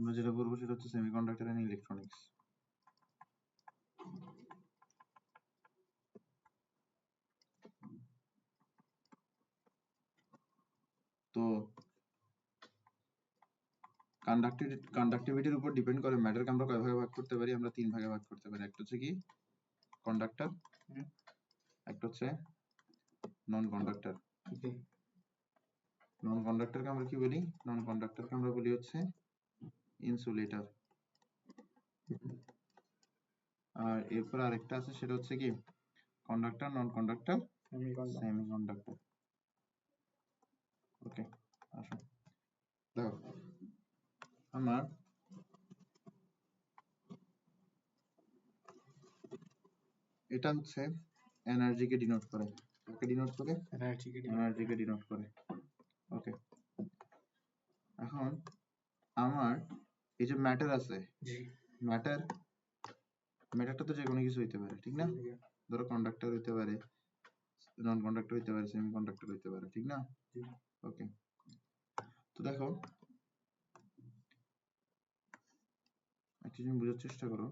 আমরা যেটা পড়বো সেটা হচ্ছে সেমিকন্ডাক্টর এন্ড ইলেকট্রনিক্স। তো কন্ডাক্টিভিটির উপর ডিপেন্ড করে ম্যাটারকে আমরা কয় ভাগে ভাগ করতে পারি? আমরা 3 ভাগে ভাগ করতে পারি। একটা হচ্ছে কি কন্ডাক্টর, একটা হচ্ছে নন কন্ডাক্টর। নন কন্ডাক্টরকে আমরা কি বলি? নন কন্ডাক্টরকে আমরা বলি হচ্ছে ইনসুলেটর। আর এরপর আরেকটা আছে সেটা হচ্ছে কি কন্ডাক্টর, নন কন্ডাক্টর, সেমিকন্ডাক্টর। ওকে, আসো দেখো আমার এটা হচ্ছে এনার্জিকে ডিনোট করে। কাকে ডিনোট করে? এনার্জিকে ডিনোট করে। ওকে, এখন আমার এই যে ম্যাটার আছে, ম্যাটারটা তো যে কোনো কিছু হইতে পারে, ঠিক না? ধরো কন্ডাক্টর হইতে পারে, নন কন্ডাক্টর হইতে পারে, সেমিকন্ডাক্টর হইতে পারে, ঠিক না? ওকে, তো দেখো একটা জিনিস বোঝার চেষ্টা করো,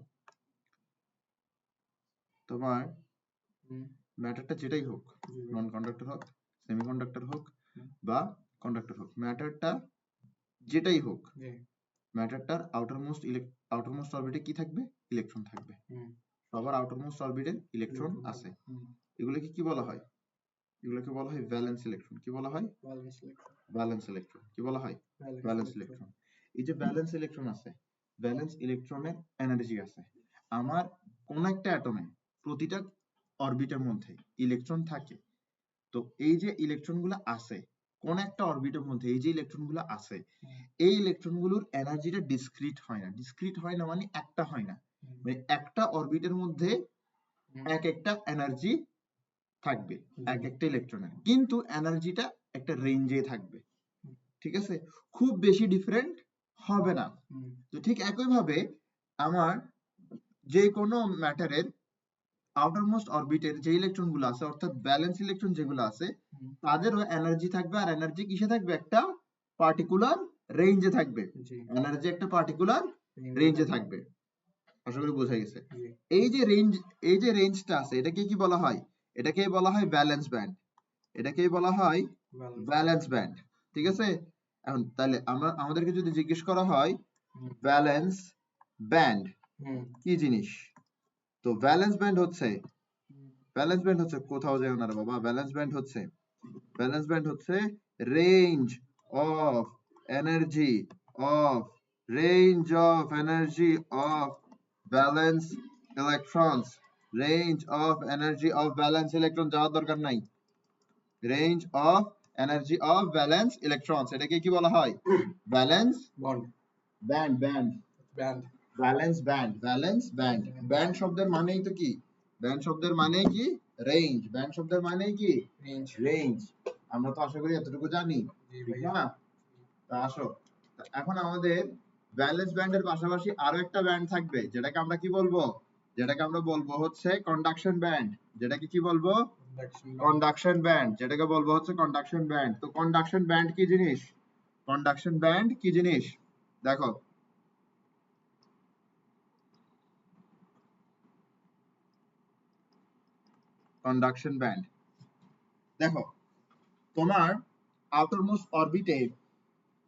তোমার ম্যাটারটা যেটাই হোক, নন কন্ডাক্টর হোক, সেমিকন্ডাক্টর হোক বা কন্ডাক্টর হোক, ম্যাটারটা যেটাই হোক, ম্যাটারটার আউটারমোস্ট অরবিটে কি থাকবে? ইলেকট্রন থাকবে। সবার আউটারমোস্ট অরবিটে ইলেকট্রন আছে। এগুলোকে কি বলা হয়? এগুলোকে বলা হয় ভ্যালেন্স ইলেকট্রন। কি বলা হয়? Valence electron. কি বলা হয়? Valence electron. এই যে ভ্যালেন্স ইলেকট্রন আছে, ভ্যালেন্স ইলেকট্রনের এনার্জি আছে। আমার কোন একটা অ্যাটমে প্রতিটা অরবিটের মধ্যে ইলেকট্রন থাকে। তো এই যে ইলেকট্রনগুলো আছে কোন একটা অরবিটের মধ্যে, এই যে ইলেকট্রনগুলো আছে, এই ইলেকট্রনগুলোর এনার্জিটা ডিসক্রিট হয় না। ডিসক্রিট হয় না মানে একটা হয় না, মানে একটা অরবিটের মধ্যে এক একটা এনার্জি থাকবে এক একটা ইলেকট্রনের, কিন্তু এনার্জিটা একটা রেঞ্জে থাকবে, ঠিক আছে? খুব বেশি ডিফারেন্ট হবে না। তো ঠিক একই ভাবে আমার যে কোনো ম্যাটারের আউটারমোস্ট অরবিটের যে ইলেকট্রন গুলো আছে, অর্থাৎ ব্যালেন্স ইলেকট্রন যেগুলো আছে, তাদেরও এনার্জি থাকবে। আর এনার্জি কিসে থাকবে? একটা পার্টিকুলার রেঞ্জে থাকবে। এনার্জি একটা পার্টিকুলার রেঞ্জে থাকবে। আশা করি বোঝা গেছে। এই যে রেঞ্জটা আছে, এটাকে কি বলা হয়? এটাকেই বলা হয় ব্যালেন্স ব্যান্ড। এটাকেই বলা হয় ব্যালেন্স ব্যান্ড, ঠিক আছে? এখন তাহলে আমাদেরকে যদি জিজ্ঞেস করা হয় ব্যালেন্স ব্যান্ড কি জিনিস, তো ব্যালেন্স ব্যান্ড হচ্ছে কোথাও যেও না রে বাবা, ব্যালেন্স ব্যান্ড হচ্ছে range of energy of balance electrons. Range of energy of balance electron যাওয়ার দরকার নাই। Range of energy of balance electrons, এটাকে কি বলা হয়? Valence band. Valence band. Band শব্দের মানেই তো কি? ব্যান্ড শব্দের মানে কি? রেঞ্জ। ব্যান্ড শব্দের মানে কি? রেঞ্জ। আমরা তো আশা করি এতটুকু জানি, ঠিক না? তা আসো, এখন আমাদের ব্যালেন্স ব্যান্ডের পাশাপাশি আরো একটা ব্যান্ড থাকবে, যেটাকে আমরা কি বলবো? যেটাকে আমরা বলবো হচ্ছে কন্ডাকশন ব্যান্ড। যেটাকে কি বলবো? Conduction band. যেটাকে বলবো হচ্ছে কন্ডাকশন ব্যান্ড। তো কন্ডাকশন ব্যান্ড কি জিনিস? কন্ডাকশন ব্যান্ড কি জিনিস? দেখো, কন্ডাকশন ব্যান্ড, দেখো তোমার আউটারমোস্ট অরবিটে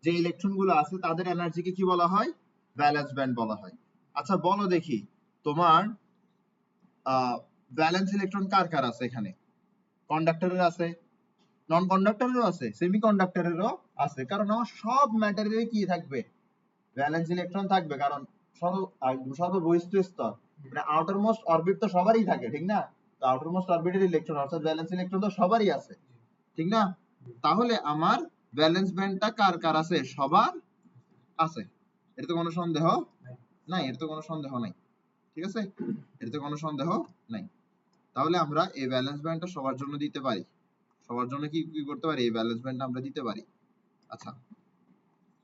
যে ইলেকট্রন গুলো আছে তাদের এনার্জিকে কি বলা হয়? ব্যালেন্স ব্যান্ড বলা হয়। আচ্ছা বলো দেখি, তোমার ব্যালেন্স ইলেকট্রন কার কার আছে এখানে? কন্ডাক্টরের আছে, নন কন্ডাক্টরেরও আছে, সেমিকন্ডাক্টরেরও আছে। কারণ আমার সব ম্যাটারে কি থাকবে? ব্যালেন্স ইলেকট্রন থাকবে। কারণ সর্ববহিস্থ স্তর মানে আউটারমোস্ট অরবিট তো সবারই থাকে, ঠিক না? তো আউটারমোস্ট অরবিটের ইলেকট্রন অর্থাৎ ব্যালেন্স ইলেকট্রন তো সবারই আছে, ঠিক না? তাহলে আমার ব্যালেন্স ব্যান্ডটা কার কার আছে? সবার আছে। এর তো কোনো সন্দেহ নাই, ঠিক আছে? এর তো কোনো সন্দেহ নাই। তাহলে আমরা এই ব্যালেন্স ব্যান্ডটা সবার জন্য দিতে পারি। সবার জন্য কি কি করতে পারি? এই ব্যালেন্স ব্যান্ডটা আমরা দিতে পারি। আচ্ছা,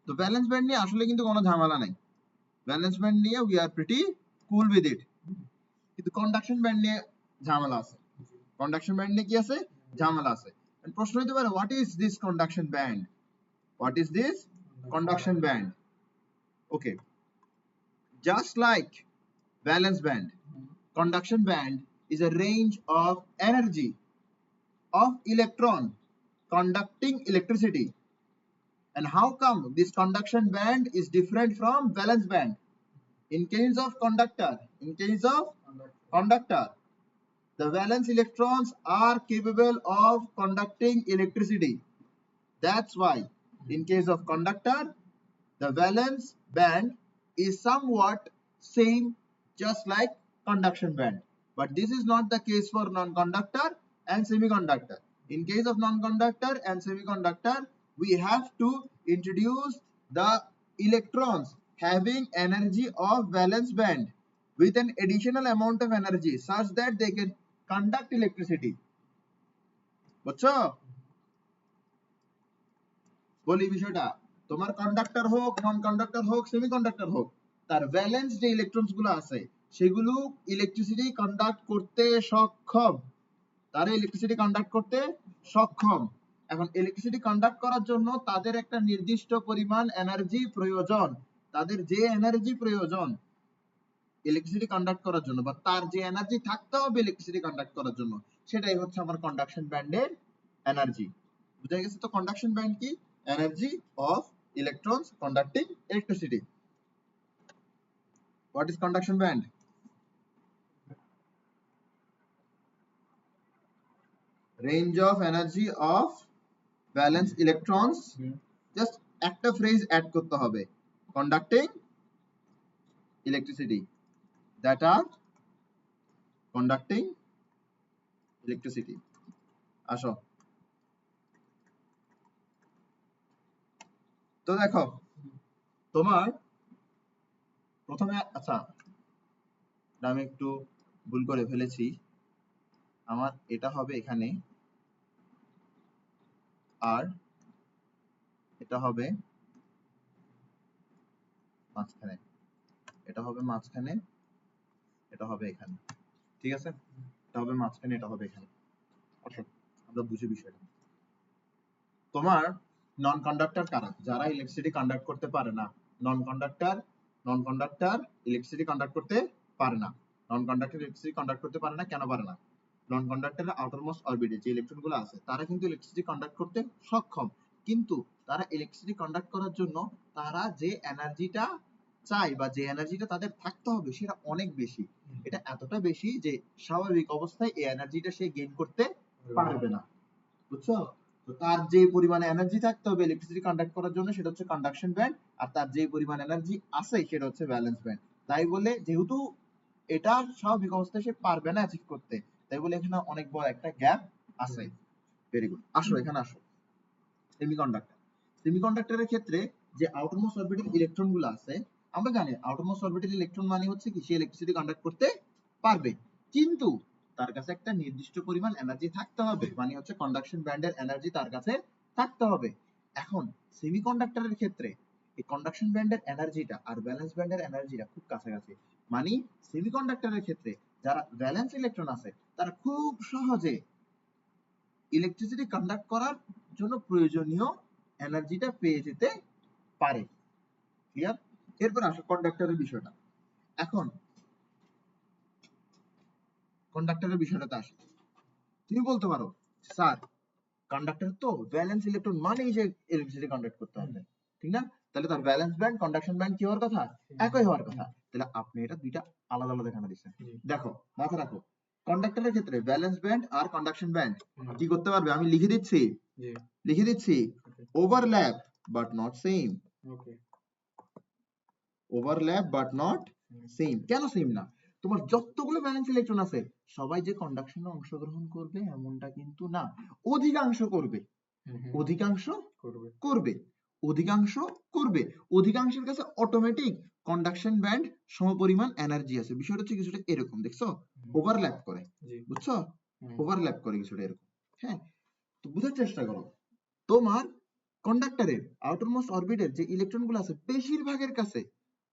তো ব্যালেন্স ব্যান্ড নিয়ে আসলে কিন্তু কোনো ঝামেলা নাই। ব্যালেন্স ব্যান্ড নিয়ে we are pretty cool with it. কিন্তু কন্ডাকশন ব্যান্ড নিয়ে ঝামেলা আছে। কন্ডাকশন ব্যান্ড নিয়ে কি আছে? ঝামেলা আছে। প্রশ্ন হতে পারে what is this conduction band? What is this conduction band? Okay, Just like valence band, conduction band is a range of energy of electron conducting electricity. And how come this conduction band is different from valence band? In case of conductor, the valence electrons are capable of conducting electricity. That's why in case of conductor, the valence band is somewhat same, just like conduction band. But this is not the case for non-conductor and semiconductor. In case of non-conductor and semiconductor, we have to introduce the electrons having energy of valence band with an additional amount of energy such that they can conduct electricity. বুঝছো? বলি বিষয়টা, তোমার conductor হোক, নন conductor হোক, semiconductor হোক, তার valence যে electrons গুলো আছে সেগুলো ইলেকট্রিসিটি কন্ডাক্ট করতে সক্ষম। তারা ইলেকট্রিসিটি কন্ডাক্ট করতে সক্ষম। এখন ইলেকট্রিসিটি কন্ডাক্ট করার জন্য তাদের একটা নির্দিষ্ট পরিমাণ এনার্জি প্রয়োজন। তাদের যে এনার্জি প্রয়োজন ইলেকট্রিসিটি কন্ডাক্ট করার জন্য, বা তার যে এনার্জি থাকতে হবে ইলেকট্রিসিটি কন্ডাক্ট করার জন্য, সেটাই হচ্ছে আমার কন্ডাকশন ব্যান্ডের এনার্জি। বুঝা গেছে তো কন্ডাকশন ব্যান্ড কি? Energy of electrons conducting electricity. What is conduction band? Range of energy of valence electrons. Just একটা phrase add করতে হবে, conducting electricity, that are conducting electricity. আসো তো দেখো, তোমার প্রথমে, আচ্ছা আমি একটু ভুল করে ফেলেছি, আমার এটা হবে এখানে, আর এটা হবে মাঝখানে, এটা হবে মাঝখানে, এটা হবে এখানে, ঠিক আছে? এটা হবে মাঝখানে, এটা হবে এখানে। আচ্ছা আমরা বুঝি বিষয়টা। তোমার নন কন্ডাক্টর কারা? যারা ইলেকট্রিসিটি কন্ডাক্ট করতে পারে না। নন কন্ডাক্টর ইলেকট্রিসিটি কন্ডাক্ট করতে পারে না। নন কন্ডাক্টর ইলেকট্রিসিটি কন্ডাক্ট করতে পারে না। কেন পারে না? নন কন্ডাক্টরের আউটারমোস্ট অরবিটে যে ইলেকট্রন গুলো আছে তারা কিন্তু ইলেকট্রিসিটি কন্ডাক্ট করতে সক্ষম, কিন্তু তারা ইলেকট্রিসিটি কন্ডাক্ট করার জন্য তারা যে এনার্জিটা চাই বা যে এনার্জিটা তাদের থাকতে হবে সেটা অনেক বেশি। এটা এতটা বেশি যে স্বাভাবিক অবস্থায় এই এনার্জিটা সে গেইন করতে পারবে না। বুঝছো? তো তার যে পরিমাণে এনার্জি থাকতে হবে ইলেকট্রিসিটি কন্ডাক্ট করার জন্য সেটা হচ্ছে কন্ডাকশন ব্যান্ড, আর তার যে পরিমাণ এনার্জি আছে সেটা হচ্ছে ভ্যালেন্স ব্যান্ড। তাই বলে যেহেতু এটা স্বাভাবিক অবস্থায় সে পারবে না অ্যাচিভ করতে, তাই বলে এখানে অনেক বড় একটা গ্যাপ আছে। ভেরি গুড, আসো এখানে আসো। সেমিকন্ডাক্টরের ক্ষেত্রে যে আউটারমোস্ট অরবিটাল ইলেকট্রন গুলো আছে, আমরা জানি আউটারমোস্ট অরবিটাল ইলেকট্রন মানে হচ্ছে কি সে ইলেকট্রিসিটি কন্ডাক্ট করতে পারবে, কিন্তু তার কাছে একটা নির্দিষ্ট পরিমাণ এনার্জি থাকতে হবে, মানে হচ্ছে কন্ডাকশন ব্যান্ডের এনার্জি তার কাছে থাকতে হবে। এখন সেমিকন্ডাক্টরের ক্ষেত্রে এই কন্ডাকশন ব্যান্ডের এনার্জিটা আর ভ্যালেন্স ব্যান্ডের এনার্জিটা খুব কাছাকাছি। মানে সেমিকন্ডাক্টরের ক্ষেত্রে যারা ভ্যালেন্স ইলেকট্রন আছে তারা খুব সহজে ইলেকট্রিসিটি কন্ডাক্ট করার জন্য প্রয়োজনীয় এনার্জিটা পেয়ে যেতে পারে। ক্লিয়ার? এরপর আসো কন্ডাক্টরের বিষয়টা। এখন কন্ডাক্টরের বিষয়টাতে আসি। তুমি বলতে পারো স্যার কন্ডাক্টর তো ভ্যালেন্স ইলেকট্রন মানেই যে ইলেকট্রিসিটি কন্ডাক্ট করতে হবে, ঠিক না? তাহলে তার ভ্যালেন্স ব্যান্ড কন্ডাকশন ব্যান্ড কি হওয়ার কথা? একই হওয়ার কথা। তাহলে আপনি এটা দুইটা আলাদা আলাদা কেন দিচ্ছেন? দেখো মাথা রাখো, কন্ডাক্টরের ক্ষেত্রে ভ্যালেন্স ব্যান্ড আর কন্ডাকশন ব্যান্ড কি করতে পারবে? আমি লিখে দিচ্ছি overlap but not same. Overlap but not same. কেন সেম না? তোমার যতগুলো ভ্যালেন্স ইলেকট্রন আছে সবাই যে কন্ডাকশনে অংশগ্রহণ করবে এমনটা কিন্তু না। অধিকাংশ করবে, অধিকাংশের কাছে অটোমেটিক কন্ডাকশন ব্যান্ড সমপরিমাণ এনার্জি আছে। বিষয়টা হচ্ছে কিছুটা এরকম, দেখছো? ওভারল্যাপ করে, বুঝছো? ওভারল্যাপ করে কিছুটা এরকম। হ্যাঁ, তো বুঝার চেষ্টা করো, তোমার কন্ডাক্টরের আউটারমোস্ট অরবিটের যে ইলেকট্রন গুলো আছে বেশিরভাগের কাছে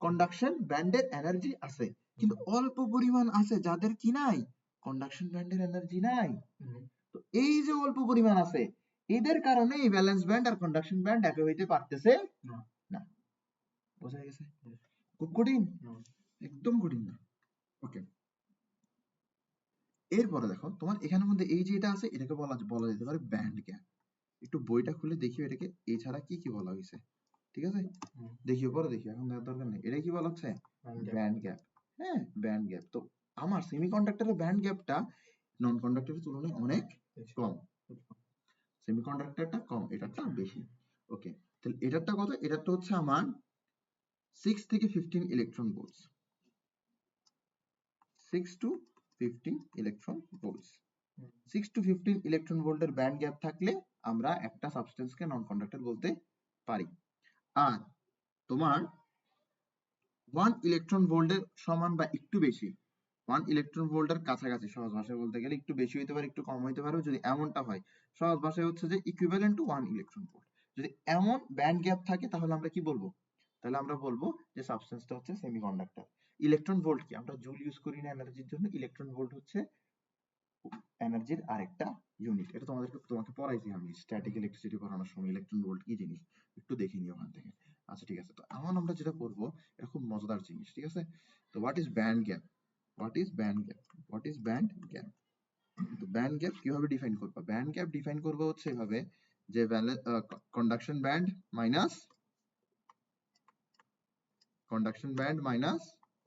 কন্ডাকশন ব্যান্ডের এনার্জি আছে, কিন্তু অল্প পরিমাণ আছে যাদের কি নাই, কন্ডাকশন ব্যান্ডের এনার্জি নাই। তো এই যে অল্প পরিমাণ আছে এদের কারণে এই ভ্যালেন্স ব্যান্ড আর কন্ডাকশন ব্যান্ড একই হইতে পারতেছে না। বোঝা গেছে? খুব কঠিন? একদম কঠিন না। ওকে, এরপরে দেখো তোমার এখানের মধ্যে এই যে এটা আছে এটাকে বলা যেতে পারে ব্যান্ড গ্যাপ। একটু বইটা খুলে দেখিও এটাকে এছাড়া কি কি বলা হয়েছে, ঠিক আছে? দেখিও, পরে দেখিও, এখন দেখার দরকার নেই। এটা কি বলা হচ্ছে? Band gap. হ্যাঁ, ব্যান্ড গ্যাপ। তো আমার সেমিকন্ডাক্টরের ব্যান্ড গ্যাপটা নন কন্ডাক্টরের তুলনায় অনেক কম। সেমিকন্ডাক্টরটা কম, এটারটা বেশি। ওকে, তাহলে এটারটা কত? এটারটা হচ্ছে আমার 6 থেকে 15 electron volts. 6 to 15 electron volts. 6 to 15 electron ভোল্টের ব্যান্ড গ্যাপ থাকলে আমরা একটা সাবস্টেন্সকে নন কন্ডাক্টর বলতে পারি। আর তোমার 1 ইলেকট্রন ভোল্টের সমান বা একটু বেশি, 1 ইলেকট্রন ভোল্টের কাছাকাছি, সহজ ভাষায় বলতে গেলে একটু বেশি হইতে পারে একটু কম হইতে পারে, যদি এমনটা হয় সহজ ভাষায় হচ্ছে যে ইকুইভ্যালেন্ট টু 1 ইলেকট্রন ভোল্ট। যদি এমন ব্যান্ড গ্যাপ থাকে তাহলে আমরা কি বলবো? তাহলে আমরা বলবো যে সাবস্টেন্সটা হচ্ছে সেমিকন্ডাক্টর। ইলেকট্রন ভোল্ট কি? আমরা জুল ইউজ করি না এনার্জির জন্য, ইলেকট্রন ভোল্ট হচ্ছে এনার্জির আরেকটা ইউনিট। এটা তোমাকে পড়াইছি আমি স্ট্যাটিক ইলেকট্রিসিটি পড়ানোর সময়, ইলেকট্রন ভোল্ট কি জিনিস একটু দেখে নিও ওখান থেকে। আচ্ছা ঠিক আছে, তো এখন আমরা যেটা করবো এটা খুব মজাদার জিনিস, ঠিক আছে? তো what is band gap? What is band gap? What is band gap? তো ব্যান্ড গ্যাপ কিভাবে ডিফাইন করবা? ব্যান্ড গ্যাপ ডিফাইন করবো হচ্ছে এভাবে যে conduction band minus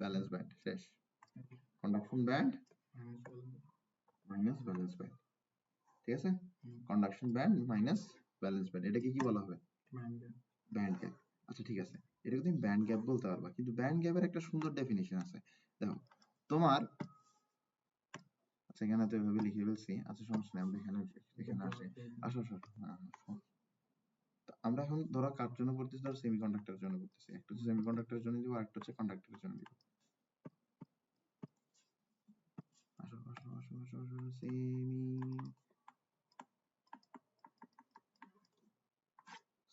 valence band, শেষ। Conduction band minus valence band, ঠিক আছে? Conduction band minus valence band, এটাকে কি বলা হবে? Band gap. আচ্ছা ঠিক আছে, এটাকে তুমি ব্যান্ড গ্যাপ বলতে পারবা, কিন্তু ব্যান্ড গ্যাপের একটা সুন্দর ডেফিনিশন আছে। দেখো তোমার, আচ্ছা এখানে তো এভাবে লিখে ফেলছি, আচ্ছা সমস্যা নেই, আমরা এখানে আসে আসো আসো। আমরা এখন ধরো কার জন্য পড়তেছি? ধরো সেমিকন্ডাক্টরের জন্য পড়তেছি। একটা হচ্ছে সেমিকন্ডাক্টরের জন্য দিব, আর একটা হচ্ছে কন্ডাক্টরের জন্য দিব। আসো আসো আসো আসো আসো,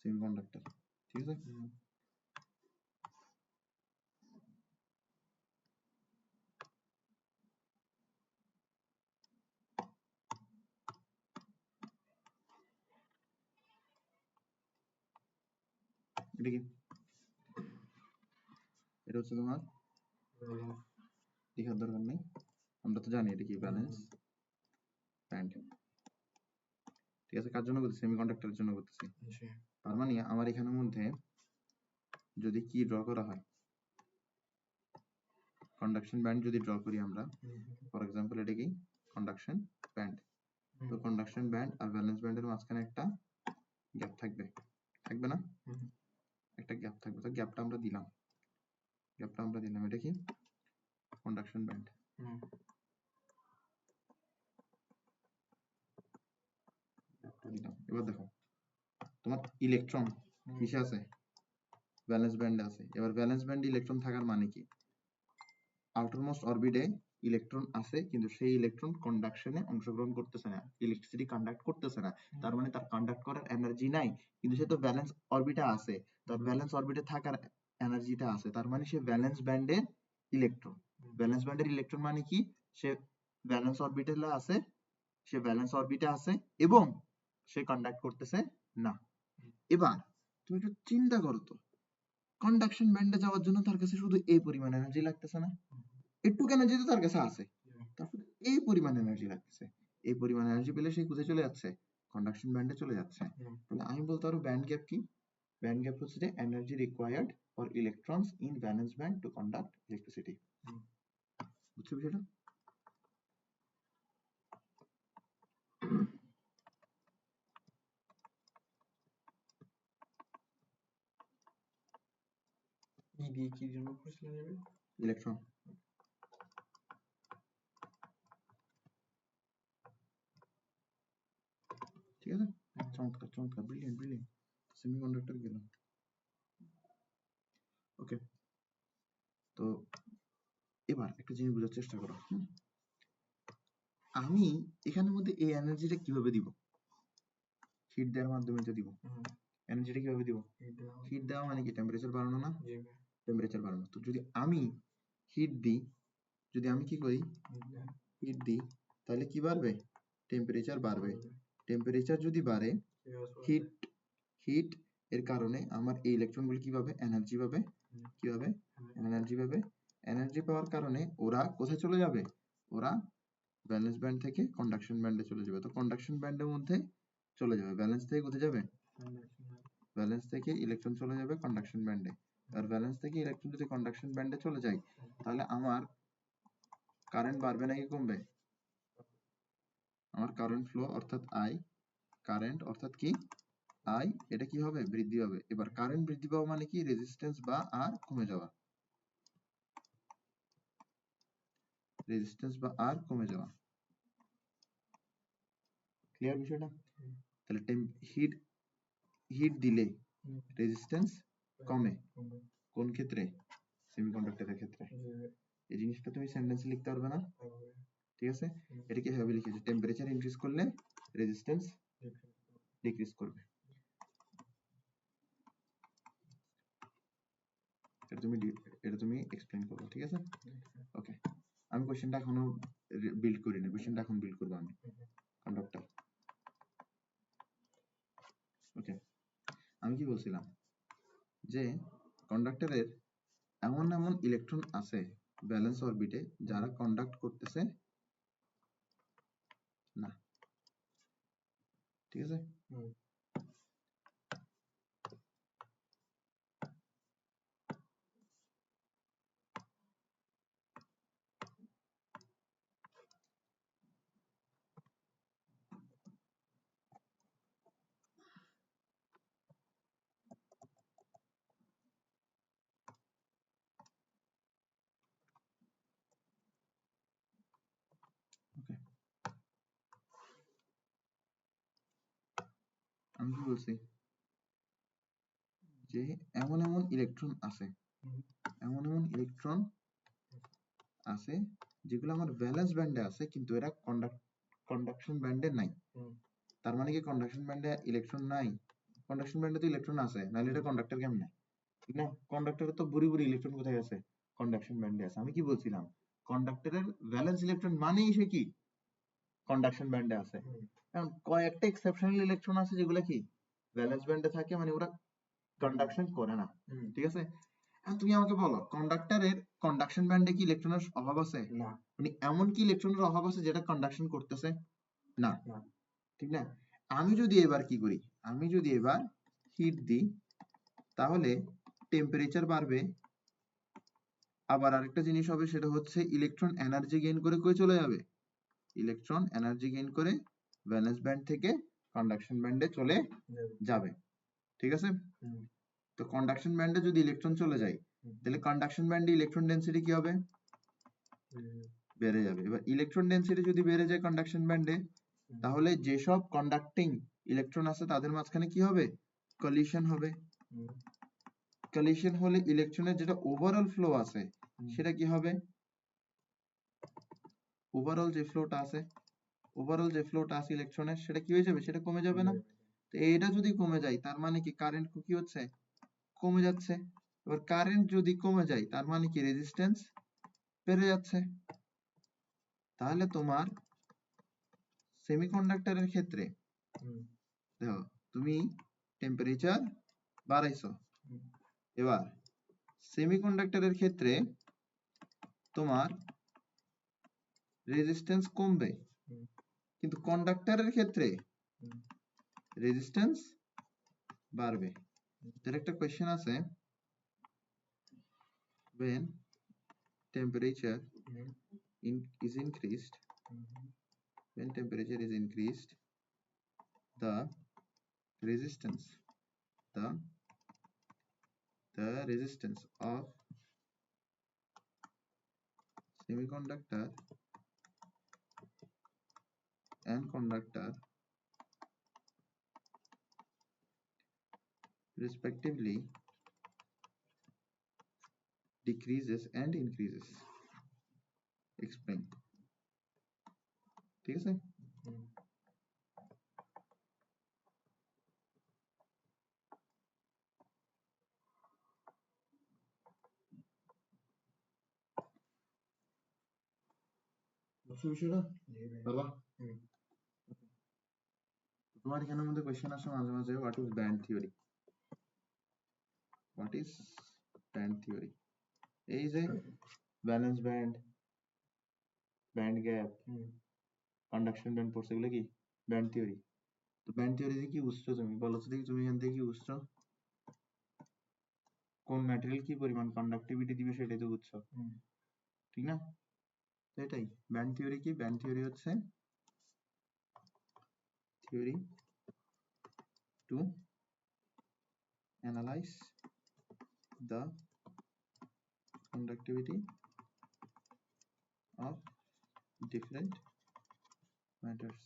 সেমিকন্ডাক্টর, ঠিক আছে? এটা কি? এটা হচ্ছে তোমার, লেখার দরকার নেই, আমরা তো জানি এটা কি, ব্যালেন্স ব্যান্ড, ঠিক আছে? কার জন্য করতেছি? সেমিকন্ডাক্টরের জন্য করতেছি। তার মানে আমার এখানের মধ্যে যদি কি ড্র করা হয়, কন্ডাকশন ব্যান্ড যদি ড্র করি আমরা, ফর এক্সাম্পল এটা কি? Conduction band. তো কন্ডাকশন ব্যান্ড আর ভ্যালেন্স ব্যান্ডের মাঝখানে একটা গ্যাপ থাকবে, থাকবে না? একটা গ্যাপ থাকবে, তো গ্যাপটা আমরা দিলাম, এটা কি? Conduction band. এবার দেখো তোমার ইলেকট্রন কিসে আছে? ভ্যালেন্স ব্যান্ডে আছে। এবার ভ্যালেন্স ব্যান্ডে ইলেকট্রন থাকার মানে কি? আউটারমোস্ট অরবিটে ইলেকট্রন আছে, কিন্তু সেই ইলেকট্রন কন্ডাকশনে অংশগ্রহণ করতেছে না, ইলেকট্রিসিটি কন্ডাক্ট করতেছে না। তার মানে তার কন্ডাক্ট করার এনার্জি নাই, কিন্তু সে তো ভ্যালেন্স অরবিটে আছে, তার ভ্যালেন্স অরবিটে থাকার এনার্জিটা আছে। তার মানে সে ভ্যালেন্স ব্যান্ডের ইলেকট্রন। ভ্যালেন্স ব্যান্ডের ইলেকট্রন মানে কি? সে ভ্যালেন্স অরবিটালে আছে, সে ভ্যালেন্স অরবিটে আছে এবং সে কন্ডাক্ট করতেছে না। এবার তুমি একটু চিন্তা করো তো, কন্ডাকশন ব্যান্ডে যাওয়ার জন্য তার কাছে শুধু এই পরিমাণ এনার্জি লাগতেছে না? একটু এনার্জি তো তার কাছে আছে, তারপর এই পরিমাণ এনার্জি লাগতেছে। এই পরিমাণ এনার্জি পেলে সে কোথায় চলে যাচ্ছে? কন্ডাকশন ব্যান্ডে চলে যাচ্ছে। তাহলে আমি বলতে পারবো ব্যান্ড গ্যাপ কি? ব্যান্ড গ্যাপ হচ্ছে যে energy required for electrons in valence band to conduct electricity. বুঝছো বিষয়টা? ইলেকট্রন। ঠিক আছে, চমৎকার চমৎকার, ব্রিলিয়ান্ট ব্রিলিয়ান্ট। সেমিকন্ডাক্টর গেল। ওকে, তো এবার একটা জিনিস বোঝার চেষ্টা করো। আমি এখানের মধ্যে এই এনার্জিটা কিভাবে দিব? হিট দেওয়ার মাধ্যমে তো দিব। এনার্জিটা কিভাবে দিব? হিট দেওয়া মানে কি? টেম্পারেচার বাড়ানো না? টেম্পারেচার বাড়ানো। তো যদি আমি হিট দিই, যদি আমি কি করি? হিট দিই, তাহলে কি বাড়বে? টেম্পারেচার বাড়বে। টেম্পারেচার যদি বাড়ে, হিট এর কারণে আমার এই ইলেকট্রনগুলো কি পাবে? এনার্জি পাবে। কি পাবে? এনার্জি পাবে। এনার্জি পাওয়ার কারণে ওরা কোথায় চলে যাবে, ওরা ভ্যালেন্স ব্যান্ড থেকে কন্ডাকশন ব্যান্ডে চলে যাবে। তো কন্ডাকশন ব্যান্ডের মধ্যে চলে যাবে, ভ্যালেন্স থেকে কোথায় যাবে, ভ্যালেন্স থেকে ইলেকট্রন চলে যাবে কন্ডাকশন ব্যান্ডে। আর ভ্যালেন্স থেকে ইলেকট্রন যদি কন্ডাকশন ব্যান্ডে চলে যায় তাহলে আমার কারেন্ট বাড়বে নাকি কমবে, আমার কারেন্ট ফ্লো অর্থাৎ আই, কারেন্ট অর্থাৎ কি আই, এটা কি হবে, বৃদ্ধি হবে। এবার কারেন্ট বৃদ্ধি পাওয়া মানে কি, রেজিস্ট্যান্স বা আর কমে যাওয়া, রেজিস্ট্যান্স বা আর কমে যাওয়া। ক্লিয়ার বিষয়টা? তাহলে হিট হিট দিলে রেজিস্ট্যান্স কমে, কোন ক্ষেত্রে, সেমিকন্ডাক্টরের ক্ষেত্রে। এই জিনিসটা তুমি সেন্টেন্সে লিখতে পারবে না, ঠিক আছে? এটা কিভাবে লিখেছে, টেম্পারেচার ইনক্রিজ করলে রেজিস্ট্যান্স ডিক্রিজ করবে। এটা তুমি এক্সপ্লেইন করবে, ঠিক আছে? ওকে, আমি কোশ্চেনটা এখনো বিল্ড করি না, কোশ্চেনটা এখন বিল্ড করব আমি। কন্ডাক্টর, ওকে, আমি কি বলছিলাম যে কন্ডাক্টরের এমন এমন ইলেকট্রন আছে ভ্যালেন্স অরবিটে যারা কন্ডাক্ট করতেছে না, ঠিক আছে? ওকে, আমি কি বলছি যে এমন এমন ইলেকট্রন আছে, এমন এমন ইলেকট্রন আছে যেগুলো আমার ভ্যালেন্স ব্যান্ডে আছে কিন্তু এরা কন্ডাকশন ব্যান্ডে নাই। তার মানে কি কন্ডাকশন ব্যান্ডে ইলেকট্রন নাই, কন্ডাকশন ব্যান্ডে তো ইলেকট্রন আছে, নাহলে এটা কন্ডাক্টর কেমনে, ঠিক না? কন্ডাক্টরে তো বুড়ি বুড়ি ইলেকট্রন কোথায় আছে, কন্ডাকশন ব্যান্ডে আছে। আমি কি বলছিলাম, কন্ডাক্টরের ভ্যালেন্স ইলেকট্রন মানেই সে কি কন্ডাকশন ব্যান্ডে আছে। এখন কয়েকটা এক্সেপশনাল ইলেকট্রন আছে যেগুলো কি ভ্যালেন্স ব্যান্ডে থাকে, মানে ওরা কন্ডাকশন করে না, ঠিক আছে? এখন তুমি আমাকে বলো কন্ডাক্টরের কন্ডাকশন ব্যান্ডে কি ইলেকট্রনের অভাব আছে, না, মানে এমন কি ইলেকট্রনের অভাব আছে যেটা কন্ডাকশন করতেছে না, ঠিক না? আমি যদি এবার কি করি, আমি যদি এবার হিট দিই তাহলে টেম্পারেচার বাড়বে, আবার আরেকটা জিনিস হবে সেটা হচ্ছে ইলেকট্রন এনার্জি গেইন করে কই চলে যাবে, ইলেকট্রন এনার্জি গেইন করে ভ্যালেন্স ব্যান্ড থেকে কন্ডাকশন ব্যান্ডে চলে যাবে, ঠিক আছে? তো কন্ডাকশন ব্যান্ডে যদি ইলেকট্রন চলে যায় তাহলে কন্ডাকশন ব্যান্ডে ইলেকট্রন ডেনসিটি কি হবে, বেড়ে যাবে। এবার ইলেকট্রন ডেনসিটি যদি বেড়ে যায় কন্ডাকশন ব্যান্ডে তাহলে যেসব কন্ডাক্টিং ইলেকট্রন আছে তাদের মাঝখানে কি হবে, কলিশন হবে। কলিশন হলে ইলেকট্রনের যেটা ওভারঅল ফ্লো আছে সেটা কি হবে, ওভারঅল যে ফ্লোটা আছে, ওভারঅল যে ফ্লোটা আছে ইলেকট্রনের সেটা কি হয়ে যাবে, সেটা কমে যাবে না? তো এটা যদি কমে যায় তার মানে কি কারেন্ট কি হচ্ছে, কমে যাচ্ছে। এবার কারেন্ট যদি কমে যায় তার মানে কি রেজিস্ট্যান্স বেড়ে যাচ্ছে। তাহলে তোমার সেমিকন্ডাক্টরের ক্ষেত্রে দেখো তুমি টেম্পারেচার বাড়াইছো, এবার সেমিকন্ডাক্টরের ক্ষেত্রে তোমার রেজিস্ট্যান্স কমবে, কিন্তু কন্ডাক্টরের ক্ষেত্রে রেজিস্ট্যান্স বাড়বে। এর একটা কোশ্চেন আছে, when temperature is increased, when temperature is increased the resistance the resistance of semiconductor and conductor respectively decreases and increases. Explain, ঠিক আছে? বিষয়টা বাবা, তোমার এখানের মধ্যে কোশ্চেন আসে মাঝে মাঝে, what is band theory, what is band theory. এই যে valence band, band gap, conduction band পড়ছে, এগুলো কি ব্যান্ড থিওরি। তো ব্যান্ড থিওরিতে কি বুঝছো তুমি বলো তো দেখি, তুমি এখান থেকে কি বুঝছো? কোন ম্যাটেরিয়াল কি পরিমাণ কন্ডাক্টিভিটি দিবে সেটাই তো বুঝছো, ঠিক না? তো এটাই ব্যান্ড থিওরি। কি ব্যান্ড থিওরি হচ্ছে theory to analyse the conductivity of different matters,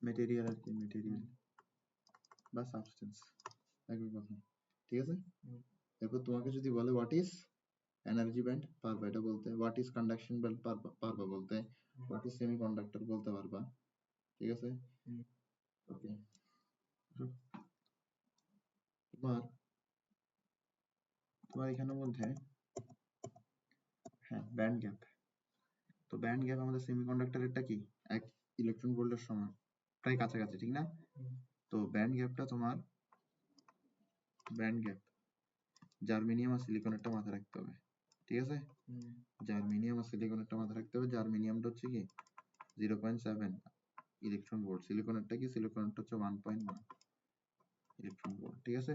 material আর কি, material বা substance একই কথা, ঠিক আছে? এরপর তোমাকে যদি বলে what is energy band, পারবা এটা বলতে। what is conduction band, পারবা বলতে। what is semiconductor বলতে পারবা, ঠিক আছে? ওকে, তোমার এখানের মধ্যে হ্যাঁ ব্যান্ড গ্যাপ। তো ব্যান্ড গ্যাপ আমাদের সেমিকন্ডাক্টরেরটা কি 1 ইলেকট্রন ভোল্টের সমান, প্রায় কাছাকাছি, ঠিক না? তো ব্যান্ড গ্যাপটা তোমার, ব্যান্ড গ্যাপ জার্মেনিয়াম আর সিলিকনেরটা মাথায় রাখতে হবে, ঠিক আছে? জার্মেনিয়াম আর সিলিকনেরটা মাথায় রাখতে হবে। জার্মেনিয়ামটা হচ্ছে কি 0.7 ইলেকট্রন ভোল্ট, সিলিকনেরটা কি, সিলিকনেরটা হচ্ছে 1.1 ইলেকট্রন ভোল্ট, ঠিক আছে?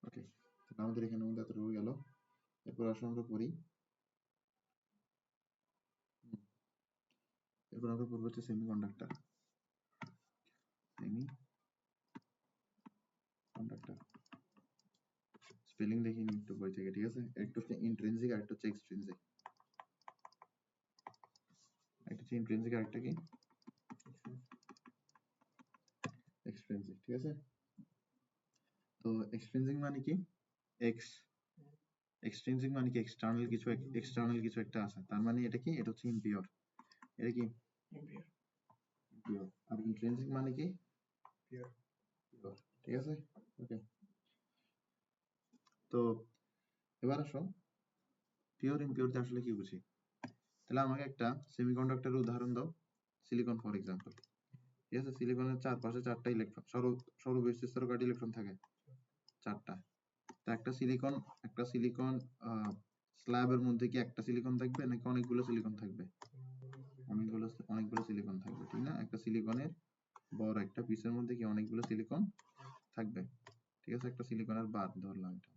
ওকে, আমাদের এখানে মধ্যে এতটুকু গেল। এরপর আসলে আমরা পড়ি, এরপর আমরা পড়বো হচ্ছে সেমিকন্ডাক্টর। সেমিকন্ডাক্টর স্পেলিং দেখি নি একটু বই থেকে, ঠিক আছে? একটা হচ্ছে ইন্ট্রিনসিক আর একটা হচ্ছে এক্সট্রিনসিক। একটা হচ্ছে ইন্ট্রিনসিক আর একটা কি এক্সট্রিনসিক, ঠিক আছে? তো এক্সট্রিনসিক মানে কি এক্স, এক্সট্রিনসিক মানে কি এক্সটার্নাল কিছু, এক্সটার্নাল কিছু একটা আছে, তার মানে এটা কি, এটা হচ্ছে ইমপিওর, এটা কি ইমপিওর। আর ইন্ট্রিনসিক মানে কি পিওর, ঠিক আছে? ওকে, তো এবার আসো পিওর ইমপিওর আসলে কি বুঝি। তাহলে আমাকে একটা সেমিকন্ডাক্টরের উদাহরণ দাও, সিলিকন ফর এক্সাম্পল, ঠিক আছে? সিলিকনের চারপাশে 4টা ইলেকট্রন, সর্ববৃহৎ স্তরে কয়টা ইলেকট্রন থাকে? 4টা। তো একটা সিলিকন স্ল্যাবের মধ্যে কি একটা সিলিকন থাকবে নাকি অনেকগুলো সিলিকন থাকবে? অনেকগুলো সিলিকন থাকবে, ঠিক না? একটা সিলিকনের বড় একটা পিসের মধ্যে কি অনেকগুলো সিলিকন থাকবে, ঠিক আছে? একটা সিলিকনের বার ধরলাম এটা।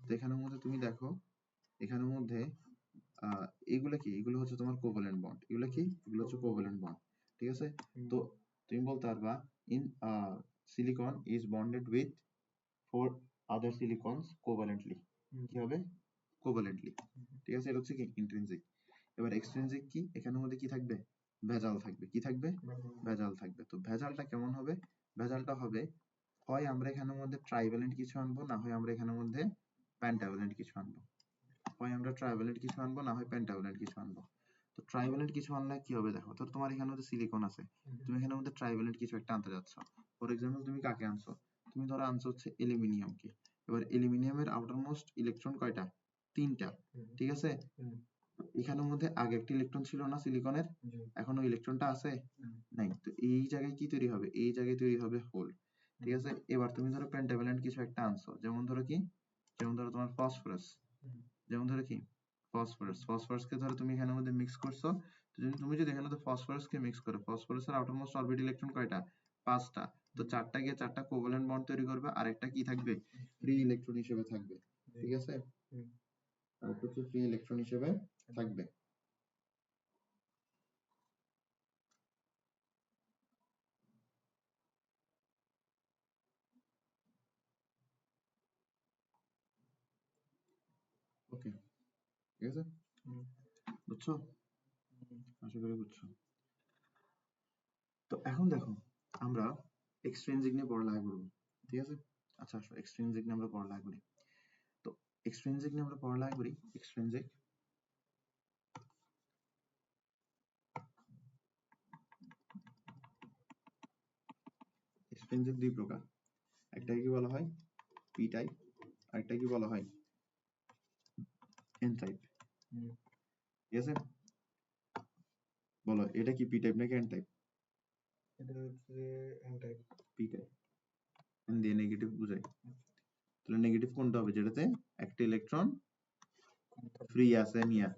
তো এখানের মধ্যে তুমি দেখো, এখানের মধ্যে এগুলো কি, এগুলো হচ্ছে তোমার কোভ্যালেন্ট বন্ড। এগুলো কি, এগুলো হচ্ছে কোভ্যালেন্ট বন্ড, ঠিক আছে? তো তুমি বলতে পারবা in silicon is bonded with 4 other silicons covalently, কি হবে কোভ্যালেন্টলি, ঠিক আছে? এটা হচ্ছে কি ইন্ট্রিনসিক। এবার এক্সট্রিনসিক কি, এখানের মধ্যে কি থাকবে? ভেজাল থাকবে। কি থাকবে? ভেজাল থাকবে। তো ভেজালটা কেমন হবে? ভেজালটা হবে হয় আমরা এখানের মধ্যে ট্রাইভ্যালেন্ট কিছু আনবো, না হয় আমরা এখানের মধ্যে পেন্টাভ্যালেন্ট কিছু আনবো। হয় আমরা ট্রাইভ্যালেন্ট কিছু আনবো, না হয় পেন্টাভ্যালেন্ট কিছু আনবো। তো ট্রাইভ্যালেন্ট কিছু আনলে কি হবে দেখো, তো তোমার এখানে মধ্যে সিলিকন আছে, তুমি এখানের মধ্যে ট্রাইভ্যালেন্ট কিছু একটা আনতে যাচ্ছ। ফর এক্সাম্পল তুমি কাকে আনছো? তুমি ধরো আনছো হচ্ছে অ্যালুমিনিয়ামকে। এবার অ্যালুমিনিয়ামের আউটার মোস্ট ইলেকট্রন কয়টা? 3টা, ঠিক আছে? এখানের মধ্যে আগে একটা ইলেকট্রন ছিল না সিলিকনের, এখন ওই ইলেকট্রনটা আছে নাই। তো এই জায়গায় কি তৈরি হবে? এই জায়গায় তৈরি হবে হোল, ঠিক আছে? এবার তুমি ধরো পেন্টাভ্যালেন্ট কিছু একটা আনছো, যেমন ধরো কি, যেমন ধরো তোমার ফসফরাস, যেমন ধরো কি ফসফরাসকে ধরো তুমি এখানের মধ্যে মিক্স করছো। তো তুমি যদি এখানে ফসফরাসকে মিক্স করো, ফসফরাসের আউটার মোস্ট অরবিট ইলেকট্রন কয়টা? 5টা। তো 4টা গিয়ে 4টা কোভ্যালেন্ট বন্ড তৈরি করবে, আর একটা কি থাকবে? ফ্রি ইলেকট্রন হিসেবে থাকবে, ঠিক আছে? আর একটা হচ্ছে ফ্রি ইলেকট্রন হিসেবে থাকবে। ওকে, ঠিক আছে, বুঝছো? আশা করি বুঝছো। তো এখন দেখো আমরা এক্সট্রিনসিক নিয়ে পড়ালেখা করবো, ঠিক আছে? আচ্ছা আসো এক্সট্রিনসিক নিয়ে আমরা পড়ালেখা করি। তো এক্সট্রিনসিক নিয়ে আমরা পড়ালেখা করি। এক্সট্রিনসিক এক্সট্রিনসিক দুই প্রকার, একটা কি বলা হয় পি টাইপ, আর একটা কি বলা হয় এন টাইপ, ঠিক আছে? বলো এটা কি পি টাইপ নাকি এন টাইপ? এটা হচ্ছে N type. P type N দিয়ে নেগেটিভ বুঝাই, তাহলে নেগেটিভ কোনটা হবে, যেটাতে একটা ইলেকট্রন ফ্রি আছে নিয়া,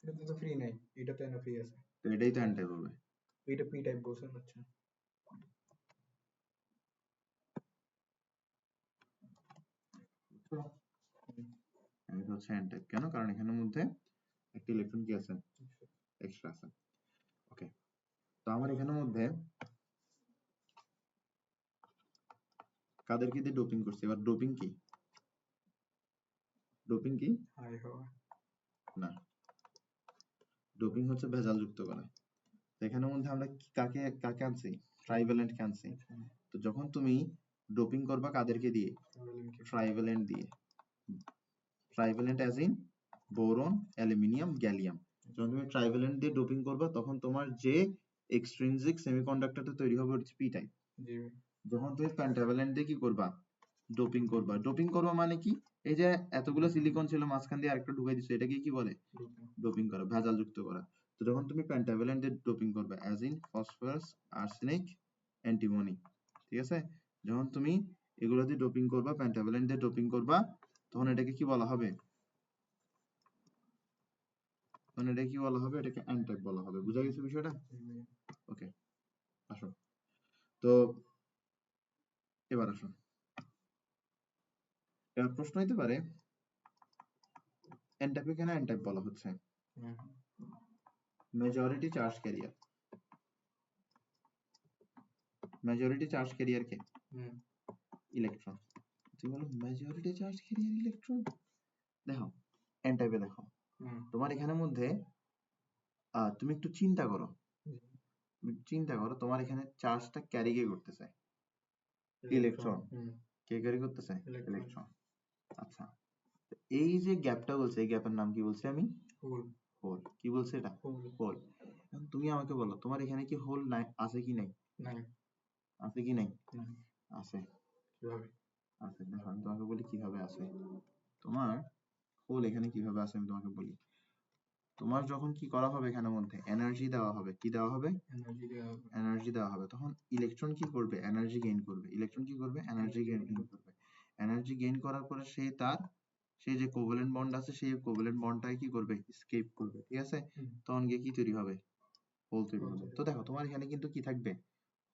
এটাতে তো ফ্রি নাই, এটাতে না ফ্রি আছে, তো এটাই তো এন টাইপ হবে। এটা পি টাইপ বলছেন। আচ্ছা এটা হচ্ছে এন টাইপ। কেন? কারণ এখানের মধ্যে একটা ইলেকট্রন কি আছে, এক্সট্রা আছে। ওকে, তো আমার এখানের মধ্যে কাদেরকে দিয়ে ডোপিং করছে, এবার ডোপিং কি, ডোপিং কি হাই হওয়া, না, ডোপিং হচ্ছে ভেজাল যুক্ত করা। এখানের মধ্যে আমরা কাকে কাকে আনছি, ট্রাইভ্যালেন্ট কে আনছি। তো যখন তুমি ডোপিং করবা কাদেরকে দিয়ে, ট্রাইভ্যালেন্ট দিয়ে, trivalent as in boron, aluminium, gallium. যখন তুমি ট্রাইভ্যালেন্ট দিয়ে ডোপিং করবা তখন তোমার যে এক্সট্রিনসিক সেমিকন্ডাক্টরটা তৈরি হবে হচ্ছে পি টাইপ। যখন তুমি পেন্টাভ্যালেন্ট দিয়ে কি করবা, ডোপিং করবা। ডোপিং করবা মানে কি, এই যে এতগুলো সিলিকন ছিল মাঝখান দিয়ে আরেকটা ঢুকাই দিছো, এটাকে কি বলে, ডোপিং করা, ভেজাল যুক্ত করা। তো যখন তুমি পেন্টাভ্যালেন্ট দিয়ে ডোপিং করবে as in phosphorus, arsenic, antimony, ঠিক আছে, যখন তুমি এগুলো দিয়ে ডোপিং করবা, পেন্টাভ্যালেন্ট দিয়ে ডোপিং করবা, তখন এটাকে কি বলা হবে, তখন এটাকে কি বলা হবে, এটাকে এন টাইপ বলা হবে। বুঝা গেছে বিষয়টা? ওকে, আসো। তো এবার আসো, এবার প্রশ্ন হইতে পারে এন টাইপে কেন এন টাইপ বলা হচ্ছে। Majority charge carrier, majority charge carrier কে, ইলেকট্রন। তুমি বলো মেজরিটি চার্জ ক্যারিয়ার ইলেকট্রন, দেখো এন টাইপে দেখো, তোমার এখানের মধ্যে তুমি একটু চিন্তা করো, চিন্তা করো তোমার এখানে চার্জটা ক্যারি কে করতেছে, ইলেকট্রন। কে ক্যারি করতেছে, ইলেকট্রন। আচ্ছা, এই যে গ্যাপটা বলছে, এই গ্যাপের নাম কি বলছি আমি, হোল। হোল, কি বলছে এটা, হোল। এখন তুমি আমাকে বলো তোমার এখানে কি হোল নাই, আছে কি নাই, আছে কি নাই, আছে, কিভাবে আছে, দেখো আমি তোমাকে বলি কিভাবে আছে। তোমার হোল এখানে কিভাবে আছে আমি তোমাকে বলি। তোমার যখন কি করা হবে, এখানের মধ্যে এনার্জি দেওয়া হবে, কি দেওয়া হবে, এনার্জি দেওয়া হবে, তখন ইলেকট্রন কি করবে, এনার্জি গেইন করবে। ইলেকট্রন কি করবে, এনার্জি গেইন করবে। এনার্জি গেইন করার পরে সে তার, সেই যে কোভ্যালেন্ট বন্ড আছে সেই কোভ্যালেন্ট বন্ডটাকে কি করবে, এসকেপ করবে, ঠিক আছে, তখন গিয়ে কি তৈরি হবে, হোল তৈরি হবে। তো দেখো তোমার এখানে কিন্তু কি থাকবে,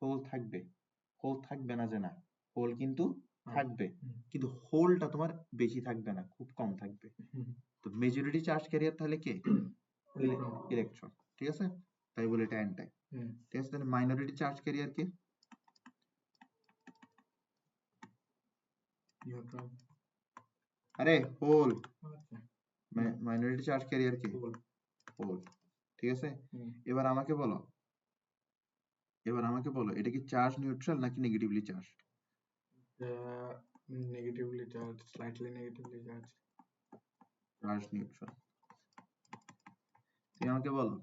হোল থাকবে, হোল থাকবে না যে না, হোল কিন্তু থাকবে, কিন্তু হোলটা তোমার বেশি থাকবে না, খুব কম থাকবে। তো মেজরিটি চার্জ ক্যারিয়ার তাহলে কে, ইলেকট্রন, ঠিক আছে, তাই বলে এটা এন টাইপ। ঠিক আছে, তাহলে মাইনরিটি চার্জ ক্যারিয়ার কে, আরে হোল, মাইনরিটি চার্জ ক্যারিয়ার কে, হোল, ঠিক আছে। এবার আমাকে বলো, এবার আমাকে বলো এটা কি চার্জ নিউট্রাল নাকি negatively charge, negatively charge, slightly negatively charge, charge neutral. তুমি আমাকে বলো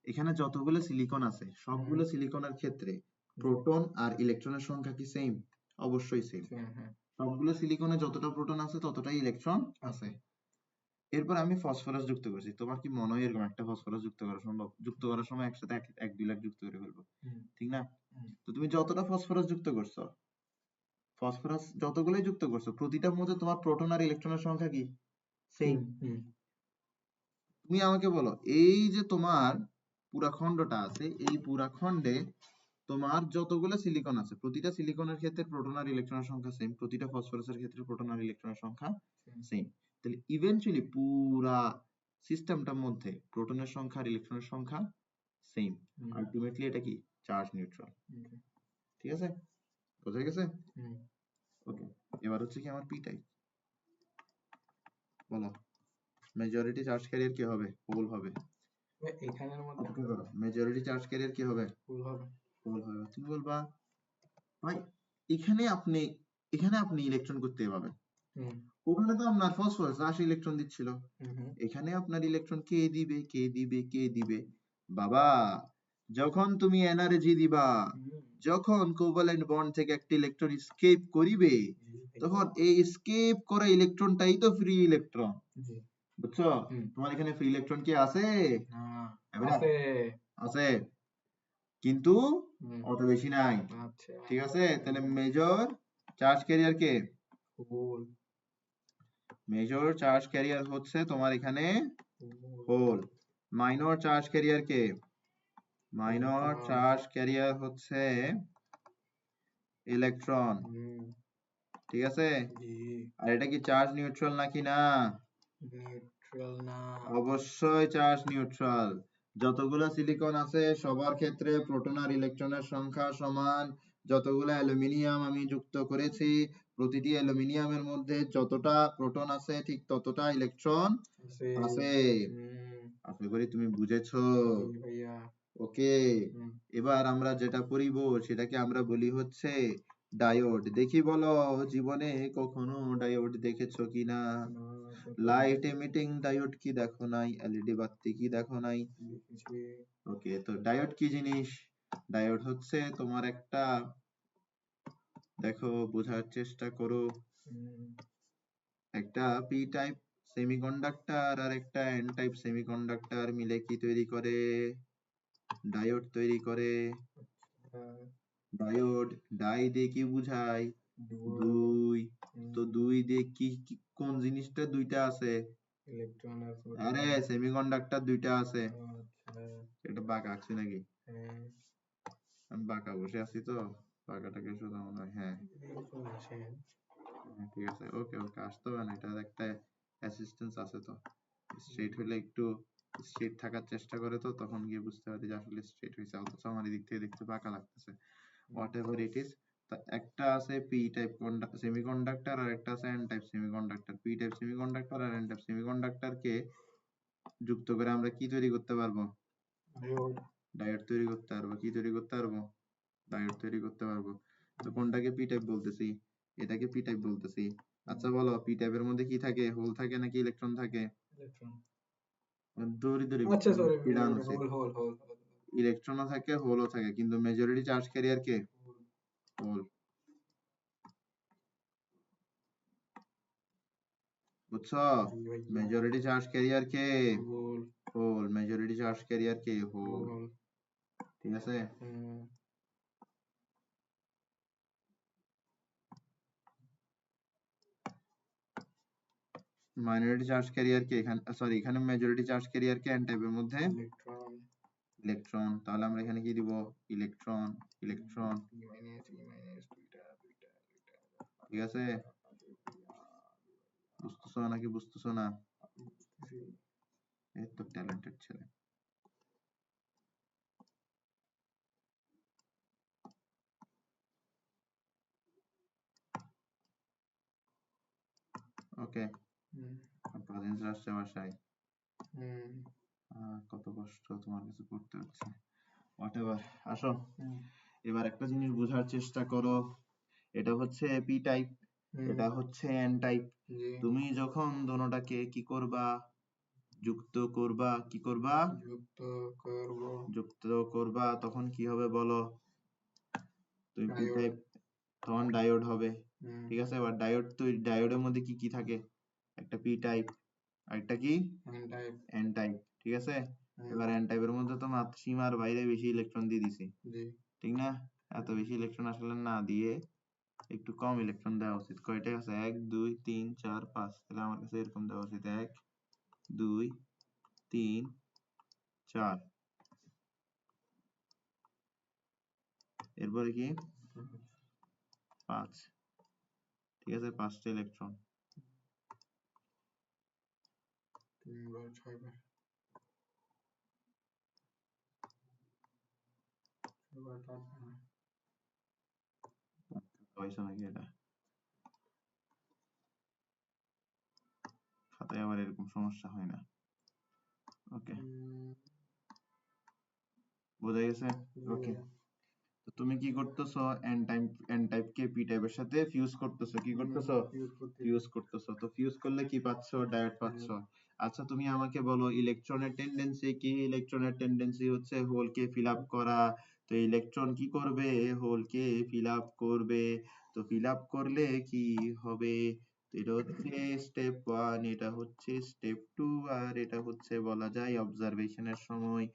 এখানে যতগুলো সিলিকন আছে সবগুলো সিলিকনের ক্ষেত্রে প্রোটন আর ইলেকট্রনের সংখ্যা কি সেম, অবশ্যই সেম। সবগুলো সিলিকনে যতটা প্রোটন আছে ততটাই ইলেকট্রন আছে। এরপর আমি ফসফরাস যুক্ত করছি, তোমার কি মনে হয় এরকম একটা ফসফরাস যুক্ত করা সম্ভব, যুক্ত করার সময় একসাথে 1-2 লাখ যুক্ত করে ফেলবো, ঠিক না? তো তুমি যতটা ফসফরাস যুক্ত করছো, ফসফরাস যতগুলোই যুক্ত করছো, প্রতিটার মধ্যে তোমার প্রোটন আর ইলেকট্রনের সংখ্যা কি সেম। তুমি আমাকে বলো এই যে তোমার পুরা খণ্ডটা আছে, এই পুরা খণ্ডে তোমার যতগুলো সিলিকন আছে প্রতিটা সিলিকনের ক্ষেত্রে প্রোটন আর ইলেকট্রনের সংখ্যা সেম, প্রতিটা ফসফরাসের ক্ষেত্রে প্রোটন আর ইলেকট্রনের সংখ্যা সেম। তাহলে ইভেন্চুয়ালি পুরা সিস্টেমটার মধ্যে প্রোটনের সংখ্যা আর ইলেকট্রনের সংখ্যা সেম। আলটিমেটলি এটা কি চার্জ নিউট্রাল, ঠিক আছে, বোঝা গেছে? ওকে, এবার হচ্ছে কি আমার পি টাইপ, বলো মেজরিটি চার্জ ক্যারিয়ার কি হবে, হোল হবে। এখানের মধ্যে মেজরিটি চার্জ ক্যারিয়ার কি হবে, হোল হবে, হোল হবে। তুমি বলবা ভাই এখানে আপনি, এখানে আপনি ইলেকট্রন করতে পাবেন, ওখানে তো আপনার ফসফরাস 80 ইলেকট্রন দিচ্ছিল, এখানে আপনার ইলেকট্রন কে দিবে, কে দিবে, কে দিবে, বাবা যখন তুমি এনার্জি দিবা, যখন কোভালেন্ট বন্ড থেকে একটা ইলেকট্রন এসকেপ করিবে, তখন এই এসকেপ করা ইলেকট্রনটাই তো ফ্রি ইলেকট্রন, বুঝছো? তোমার এখানে ফ্রি ইলেকট্রন কি আছে, আছে, আছে, কিন্তু অত বেশি নাই, ঠিক আছে। তাহলে মেজর চার্জ ক্যারিয়ার কে, হোল মেজর চার্জ ক্যারিয়ার হচ্ছে তোমার এখানে hole hole. Minor charge carrier কে? মাইনর চার্জ ক্যারিয়ার হচ্ছে ইলেকট্রন, ঠিক আছে? জি আর এটা কি চার্জ নিউট্রাল নাকি না? নিউট্রাল না অবশ্যই চার্জ নিউট্রাল। যতগুলো সিলিকন আছে সবার ক্ষেত্রে প্রোটন আর ইলেকট্রনের সংখ্যা সমান। যতগুলো অ্যালুমিনিয়াম আমি যুক্ত করেছি প্রতিটি অ্যালুমিনিয়ামের মধ্যে যতটা প্রোটন আছে ঠিক ততটা ইলেকট্রন আছে আছে। আশা করি তুমি বুঝেছো। জি ভাইয়া ওকে, এবার আমরা যেটা পড়িব সেটাকে আমরা বলি হচ্ছে ডায়োড। দেখি বলো জীবনে কখনো ডায়োড দেখেছো কিনা? না লাইট এমিটিং ডায়োড কি দেখো নাই? এলইডি বাতি কি দেখো নাই? দেখেছি ওকে, তো ডায়োড কি জিনিস? ডায়োড হচ্ছে তোমার একটা, দেখো বোঝার চেষ্টা করো, একটা পি টাইপ সেমিকন্ডাক্টর আর একটা এন টাইপ সেমিকন্ডাক্টর মিলে কি তৈরি করে? ডায়োড তৈরি করে। ডায়োড ডাই দিয়ে কি বুঝায়? দুই। তো দুই দিয়ে কি কোন জিনিসটা দুইটা আছে? ইলেকট্রন আর প্রোটন আরে সেমিকন্ডাক্টর দুইটা আছে। আচ্ছা এটা বাঁকা আছে নাকি? হ্যাঁ আমি বাঁকা বসে আছি তো, বাঁকাটাকে সোজা মনে হয়। হ্যাঁ এরকম আছে হ্যাঁ, ঠিক আছে। ওকে ওকে, আসতে হবে না, এটার একটা অ্যাসিস্ট্যান্স আছে তো। স্ট্রেট হলে একটু স্ট্রেট থাকার চেষ্টা করে তো তখন গিয়ে বুঝতে পারি যে আসলে স্ট্রেট হয়েছে, অথচ আমার দিক থেকে দেখতে বাঁকা লাগতেছে। হোয়াট এভার ইট ইজ, একটা আছে পি টাইপ সেমিকন্ডাক্টর আর একটা আছে N type semiconductor. P type semiconductor আর এন টাইপ সেমিকন্ডাক্টরকে যুক্ত করে আমরা কি তৈরি করতে পারবো? ডায়োড ডায়োড তৈরি করতে পারবো। কি তৈরি করতে পারবো? ডায়োড তৈরি করতে পারবো। তো কোনটাকে পি টাইপ বলতেছি? এটাকে পি টাইপ বলতেছি। আচ্ছা বলো, পি টাইপের মধ্যে কি থাকে? হোল থাকে নাকি ইলেকট্রন থাকে? ইলেকট্রন দড়ি দড়ি আচ্ছা সরি পীড়ান উচিত। হোল হোল হোল ইলেকট্রনও থাকে হোলও থাকে, কিন্তু মেজরিটি চার্জ ক্যারিয়ার কে? হোল। বুঝছো? জি ভাইয়া মেজরিটি চার্জ ক্যারিয়ার কে? Hole hole. Majority charge carrier কে? হোল। হোল ঠিক আছে? মাইনরিটি চার্জ ক্যারিয়ার কে? এখানে সরি, এখানে মেজরিটি চার্জ ক্যারিয়ার কে এন টাইপের মধ্যে? Electron electron. তাহলে আমরা এখানে কি দিব? Electron electron. ই মাইনাস দুইটা দুইটা দুইটা ঠিক আছে? বুঝতেছো নাকি বুঝতেছো না? এই তো ট্যালেন্টেড ছেলে। ওকে, কাজিনস আসছে বাসায়। কত কষ্ট তোমার কিছু করতে হচ্ছে। হোয়াটএভার, আসো। এবার একটা জিনিস বোঝার চেষ্টা করো, এটা হচ্ছে পি টাইপ, এটা হচ্ছে এন টাইপ। তুমি যখন দোনোটাকে কি করবা? যুক্ত করবা। কি করবা? যুক্ত করব যুক্ত করবা, তখন কি হবে বলো? তুমি পি ডায়োড টাইপ, তখন ডায়োড হবে। ঠিক আছে, এবার ডায়োড, তো ডায়োডের মধ্যে কি কি থাকে? একটা পি টাইপ আর একটা কি? N type N type. ঠিক আছে, এবার এন টাইপের মধ্যে তো সীমার বাইরে বেশি ইলেকট্রন দিয়ে দিছি, জি ঠিক না? এত বেশি ইলেকট্রন আসলে না দিয়ে একটু কম ইলেকট্রন দেওয়া উচিত। কয়টা আছে? 1 2 3 4 5, তাহলে আমার কাছে এরকম দেওয়া উচিত 1 2 3 4। এরপরে কি? 5। ঠিক আছে, 5টা ইলেকট্রন। 3 বার 6 বার 6 বার 8 বার হয়েছে নাকি এটা? খাতায় আবার এরকম সমস্যা হয় না। ওকে, বোঝা গেছে? ওকে, তো তুমি কি করতেছো? এন টাইপ কে পি টাইপের সাথে ফিউজ করতেছো। কি করতেছো? ফিউজ করতেছো। তো ফিউজ করলে কি পাচ্ছো? ডায়োড পাচ্ছো। আচ্ছা তুমি আমাকে বলো, ইলেকট্রনের টেন্ডেন্সি কি? ইলেকট্রনের টেন্ডেন্সি হচ্ছে হোলকে ফিল আপ করা। তো ইলেকট্রন কি করবে? হোলকে ফিল আপ করবে। তো ফিল আপ করলে কি হবে? তো এটা হচ্ছে স্টেপ 1, এটা হচ্ছে স্টেপ 2, আর এটা হচ্ছে বলা যায় অবজারভেশনের সময়।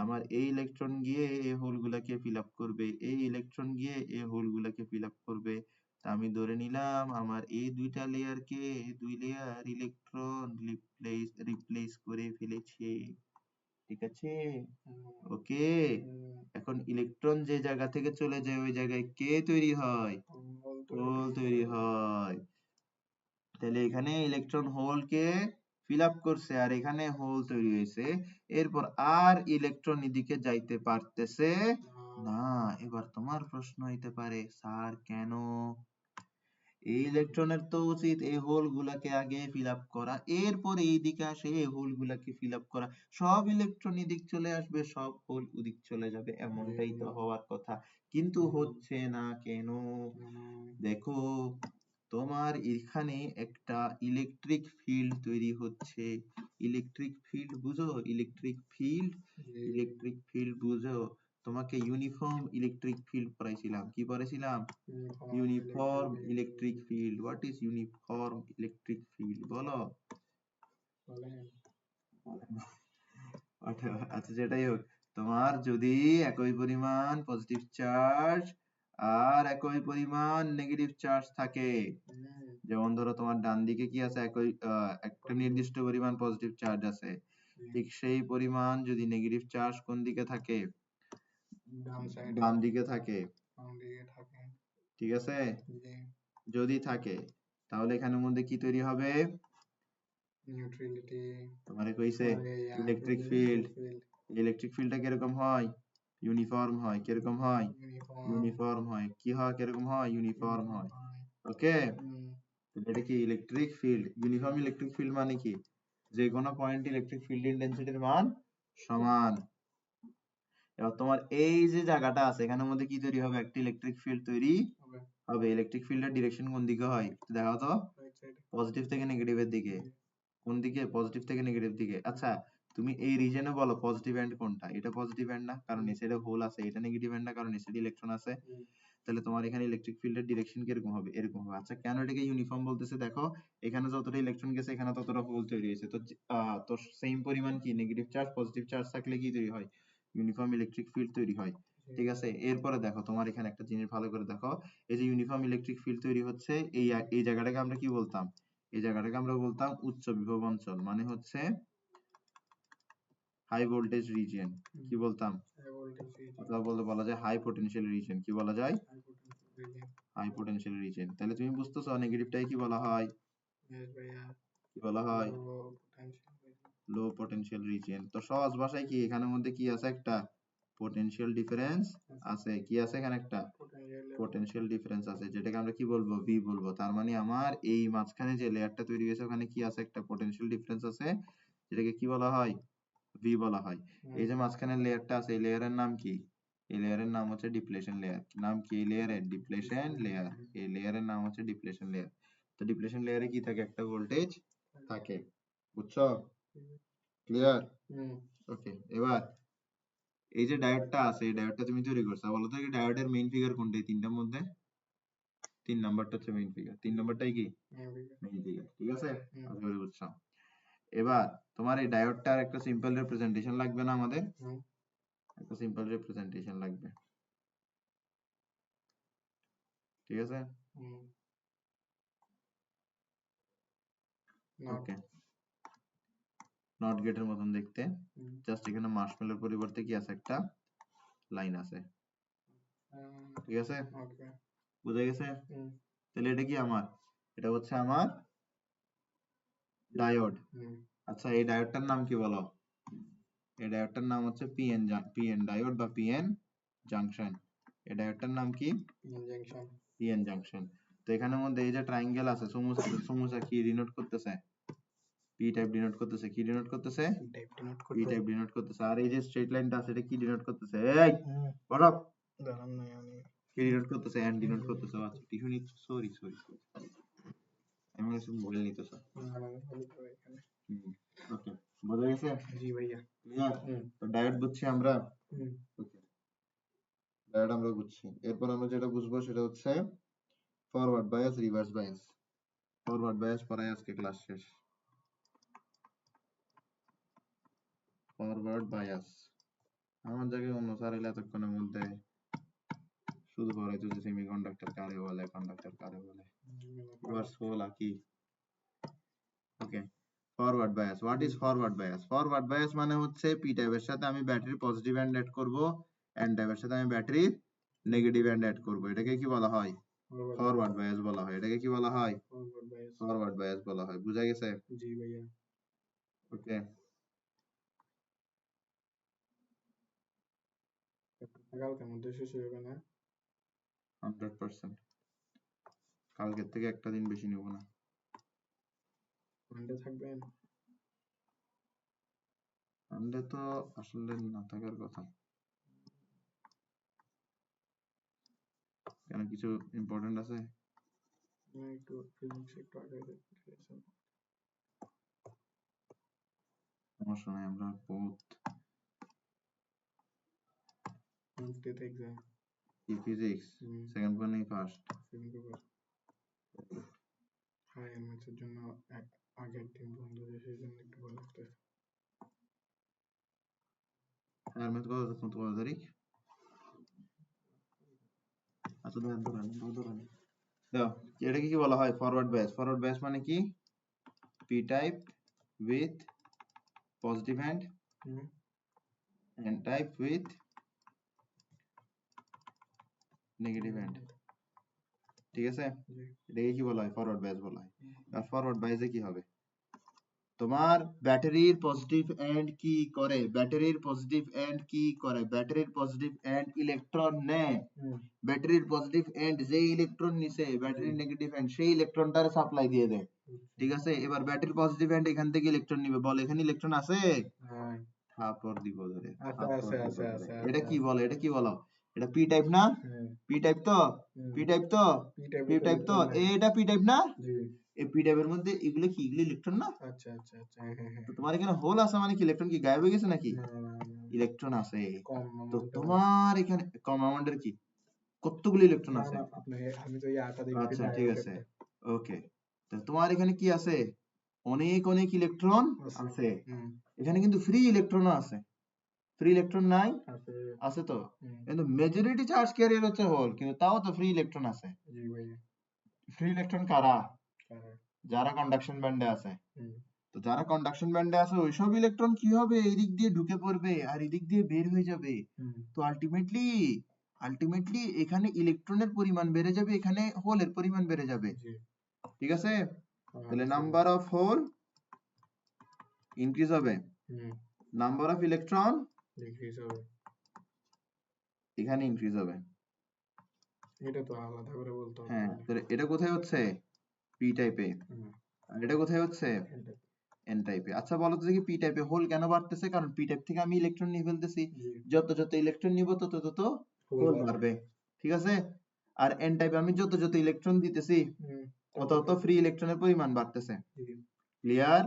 আমার এই ইলেকট্রন গিয়ে এই হোল গুলাকে ফিল আপ করবে, এই ইলেকট্রন গিয়ে এই হোল গুলাকে ফিল আপ করবে। আমি ধরে নিলাম আমার এই দুইটা লেয়ারকে দুই লেয়ার ইলেকট্রন রিপ্লেস করে ফেলেছে, ঠিক আছে? ওকে, এখন ইলেকট্রন যে জায়গা থেকে চলে যায় ওই জায়গায় কে তৈরি হয়? হোল তৈরি হয়। তাহলে এখানে ইলেকট্রন হোলকে ফিল আপ করছে আর এখানে হোল তৈরি হয়েছে, এরপর আর ইলেকট্রন এদিকে যাইতে পারতেছে না। এবার তোমার প্রশ্ন হইতে পারে, স্যার কেন? এই ইলেকট্রনের তো উচিত এই হোল গুলাকে আগে ফিল আপ করা, এরপর এই দিকে আসে এই হোল গুলাকে ফিল আপ করা, সব ইলেকট্রন এদিক চলে আসবে, সব হোল ওদিক চলে যাবে, এমনটাই তো হওয়ার কথা, কিন্তু হচ্ছে না কেন? দেখো, তোমার এখানে একটা ইলেকট্রিক ফিল্ড তৈরি হচ্ছে। ইলেকট্রিক ফিল্ড বুঝো? ইলেকট্রিক ফিল্ড বুঝো? তোমাকে ইউনিফর্ম ইলেকট্রিক ফিল্ড পড়াইছিলাম। কি পড়াইছিলাম? Uniform electric field. What is uniform electric field বলো? আচ্ছা, যেটাই হোক, তোমার যদি একই পরিমাণ পজিটিভ চার্জ আর একই পরিমাণ নেগেটিভ চার্জ থাকে, যেমন ধরো তোমার ডান দিকে কি আছে, একটা নির্দিষ্ট পরিমাণ পজিটিভ চার্জ আছে, ঠিক সেই পরিমাণ যদি নেগেটিভ চার্জ কোন দিকে থাকে? বাম দিকে থাকে, ঠিক আছে? যদি থাকে তাহলে এখানের মধ্যে কি তৈরি হবে? তোমারে কইছে ইলেকট্রিক ফিল্ড। ইলেকট্রিক ফিল্ডটা কিরকম হয়? ইউনিফর্ম হয়। কিরকম হয়? ইউনিফর্ম হয়। কি হয়? কিরকম হয়? ইউনিফর্ম হয়। ওকে, এটা কি electric field? Uniform electric field মানে কি? যে কোনো পয়েন্ট ইলেকট্রিক ফিল্ড ইন্টেন্সিটির মান সমান। এবার তোমার এই যে জায়গাটা আছে এখানের মধ্যে কি তৈরি হবে? একটা ইলেকট্রিক ফিল্ড তৈরি হবে। ইলেকট্রিক ফিল্ডের ডিরেকশন কোন দিকে হয়? দেখাও তো। পজিটিভ থেকে নেগেটিভের দিকে। কোন দিকে? পজিটিভ থেকে নেগেটিভ দিকে। আচ্ছা, তুমি এই রিজনে বলো পজিটিভ এন্ড কোনটা? এটা পজিটিভ এন্ড না, কারণ এই সাইডে হোল আছে। এটা নেগেটিভ এন্ড না, কারণ এই সাইডে ইলেকট্রন আছে। তাহলে তোমার এখানে ইলেকট্রিক ফিল্ডের ডিরেকশন কিরকম হবে? এরকম হবে। আচ্ছা, কেন এটাকে ইউনিফর্ম বলতেছে? দেখো, এখানে যতটা ইলেকট্রন গেছে এখানে ততটা হোল তৈরি হয়েছে। তো সেম পরিমাণ কি নেগেটিভ চার্জ পজিটিভ চার্জ থাকলে কি তৈরি হয়? ইউনিফর্ম ইলেকট্রিক ফিল্ড তৈরি হয়, ঠিক আছে? এরপরে দেখো, তোমার এখানে একটা জিনিস ভালো করে দেখো, এই যে ইউনিফর্ম ইলেকট্রিক ফিল্ড তৈরি হচ্ছে, এই জায়গাটাকে আমরা কি বলতাম? এই জায়গাটাকে আমরা বলতাম উচ্চ বিভব অঞ্চল, মানে হচ্ছে হাই ভোল্টেজ রিজিয়ন। কি বলতাম? অথবা বলা যায় হাই পটেনশিয়াল রিজিয়ন। কি বলা যায়? High potential region. তাহলে তুমি বুঝতেছো নেগেটিভটাই কি বলা হয়? কি বলা হয়? লো পটেনশিয়াল রিজিয়ন। তো সহজ ভাষায় কি, এখানের মধ্যে কি আছে? একটা পটেনশিয়াল ডিফারেন্স আছে। কি আছে এখানে? একটা পটেনশিয়াল ডিফারেন্স আছে, যেটাকে আমরা কি বলবো? ভি বলবো। তার মানে আমার এই মাঝখানে যে লেয়ারটা তৈরি হয়েছে ওখানে কি আছে? একটা পটেনশিয়াল ডিফারেন্স আছে, যেটাকে কি বলা হয়? ভি বলা হয়। এই যে মাঝখানের লেয়ারটা আছে, এই লেয়ারের নাম কি? এই লেয়ারের নাম হচ্ছে ডিপ্লেশন লেয়ার। নাম কি এই লেয়ারের? Depletion layer. এই লেয়ারের নাম হচ্ছে ডিপ্লেশন লেয়ার। তো ডিপ্লেশন লেয়ারে কি থাকে? একটা ভোল্টেজ থাকে। বুঝছো? ক্লিয়ার? ওকে, এবার এই যে ডায়োডটা আছে, এই ডায়োডটা তুমি তৈরি করছো, বলো তো এই ডায়োডের মেইন ফিগার কোনটা এই তিনটার মধ্যে? 3 নাম্বারটা হচ্ছে মেইন ফিগার। 3 নাম্বারটাই কি? মেইন ফিগার, ঠিক আছে? আশা করি বুঝছো। এবার তোমার এই ডায়োডটার একটা সিম্পল রিপ্রেজেন্টেশন লাগবে না আমাদের? একটা সিম্পল রিপ্রেজেন্টেশন লাগবে, ঠিক আছে? ওকে, নট গেটের মতন দেখতে, জাস্ট এখানে মার্শমেলোর পরিবর্তে কি আছে? একটা লাইন আছে, ঠিক আছে? বুঝা গেছে? তাহলে এটা কি আমার? এটা হচ্ছে আমার ডায়োড। আচ্ছা, এই ডায়োডটার নাম কি বলো? এই ডায়োডটার নাম হচ্ছে পিএন ডায়োড বা পিএন জাংশন। এই ডায়োডটার নাম কি? PN junction. তো এখানের মধ্যে এই যে ট্রায়াঙ্গেল আছে, সমুচা কি ডিনোট করতেছে? পি টাইপ ডিনোট করতেছে। কি ডিনোট করতেছে? পি টাইপ ডিনোট করতেছে। আর এই যে স্ট্রেট লাইনটা আছে, এটা কি ডিনোট করতেছে? এই বড় কি ডিনোট করতেছে? এন্ড ডিনোট করতেছে। আচ্ছা, টিস্যু নিচ্ছ? সরি, আমি মনে হচ্ছে মোবাইল নিতেছ। ওকে, বোঝা গেছে? জি ভাইয়া। ক্লিয়ার? তো ডায়োড বুঝছি আমরা। ওকে, ডায়োড আমরা বুঝছি। এরপর আমরা যেটা বুঝবো সেটা হচ্ছে forward bias, reverse bias. Forward bias পড়াই আজকে ক্লাস শেষ। ফরওয়ার্ড বায়াস আমার জায়গায় অন্য স্যার এলে এতক্ষণের মধ্যে শুধু পড়াইতো যে সেমিকন্ডাক্টর কারে বলে, কন্ডাক্টর কারে বলে। You are so lucky. Okay. Forward bias, what is forward bias? Forward bias মানে হচ্ছে পি টাইপের সাথে আমি ব্যাটারি পজিটিভ এন্ড অ্যাড করব, এন টাইপের সাথে আমি ব্যাটারি নেগেটিভ এন্ড অ্যাড করব। এটাকে কি বলা হয়? ফরওয়ার্ড বায়াস বলা হয়। এটাকে কি বলা হয়? ফরওয়ার্ড বায়াস বলা হয়। বুঝা গেছে? জি ভাইয়া। ওকে। কালকের মধ্যে শেষ হবে না? 100%। কালকের থেকে একটা দিন বেশি নেব না। মানডে থাকবেন? সানডে তো আসলে না থাকার কথা। কেন, কিছু ইম্পর্টেন্ট আছে? একটু ফিজিক্স একটু আগে দেখতেছিলাম। সমস্যা নাই, আমরা বোথ। Wednesday exam. কি ফিজিক্স? সেকেন্ড পেপার নেই ফার্স্ট? Second paper. হ্যাঁ, ম্যাথের জন্য আগের দিন বন্ধ হয়েছে, সেই জন্য একটু ভয় লাগতেছে। আর ম্যাথ কত তারিখ? আচ্ছা ধরেন দাও। এটাকে কি বলা হয়? Forward bias. ফরওয়ার্ড বায়াস মানে কি? P type with positive end, N type with negative end. ঠিক আছে? এটাকে কি বলা হয়? ফরওয়ার্ড বায়াস বলা হয়। আর ফরওয়ার্ড বায়াসে কি হবে? তোমার ব্যাটারির পজিটিভ এন্ড কি করে? ব্যাটারির পজিটিভ এন্ড কি করে? ব্যাটারির পজিটিভ এন্ড ইলেকট্রন নেয়। ব্যাটারির পজিটিভ এন্ড যে ইলেকট্রন নিছে, ব্যাটারির নেগেটিভ এন্ড সেই ইলেকট্রনটার সাপ্লাই দিয়ে দেয়। ঠিক আছে? এবার ব্যাটারির পজিটিভ এন্ড এখান থেকে ইলেকট্রন নিবে, বল এখানে ইলেকট্রন আছে? থাপড় দিব ধরে। এটা কি বলে? এটা কি বলো? এটা পি টাইপ না? পি টাইপ তো? পি টাইপ তো? পি টাইপ তো? এটা পি টাইপ না? এই পি টাইপের মধ্যে এগুলো কি? এগুলো ইলেকট্রন না? আচ্ছা আচ্ছা আচ্ছা, হ্যাঁ। তো তোমার এখানে হোল আছে মানে কি ইলেকট্রন কি গায়েব হয়ে গেছে নাকি? ইলেকট্রন আছে। তো তোমার এখানে কম অ্যামাউন্টের কি কতগুলো ইলেকট্রন আছে? আমি তো এই আটা দেখি। আচ্ছা ঠিক আছে, ওকে। তো তোমার এখানে কি আছে? অনেক অনেক ইলেকট্রন আছে। এখানে কিন্তু ফ্রি ইলেকট্রনও আছে। ফ্রি ইলেকট্রন নাই? আছে তো। কিন্তু মেজরিটি চার্জ ক্যারিয়ার হচ্ছে হোল, কিন্তু তাও তো ফ্রি ইলেকট্রন আছে। জি ভাই। ফ্রি ইলেকট্রন কারা? যারা কন্ডাকশন ব্যান্ডে আছে। তো যারা কন্ডাকশন ব্যান্ডে আছে ওইসব ইলেকট্রন কি হবে? এই দিক দিয়ে ঢুকে পড়বে আর এই দিক দিয়ে বের হয়ে যাবে। তো আলটিমেটলি এখানে ইলেকট্রনের পরিমাণ বেড়ে যাবে, এখানে হোলের পরিমাণ বেড়ে যাবে। ঠিক আছে? তাহলে নাম্বার অফ হোল ইনক্রিজ হবে, নাম্বার অফ ইলেকট্রন ডিক্রিজ হবে, এখানে ইনক্রিজ হবে। এটা তো আলাদা করে বলতে হবে। হ্যাঁ, তাহলে এটা কোথায় হচ্ছে? পি টাইপে। আর এটা কোথায় হচ্ছে? এন টাইপে। আচ্ছা বলো তো দেখি, পি টাইপে হোল কেন বাড়তেছে? কারণ পি টাইপ থেকে আমি ইলেকট্রন নিয়ে ফেলতেছি। যত ইলেকট্রন নিব তত হোল বাড়বে। ঠিক আছে? আর এন টাইপে আমি যত ইলেকট্রন দিতেছি তত ফ্রি ইলেকট্রনের পরিমাণ বাড়তেছে। ক্লিয়ার?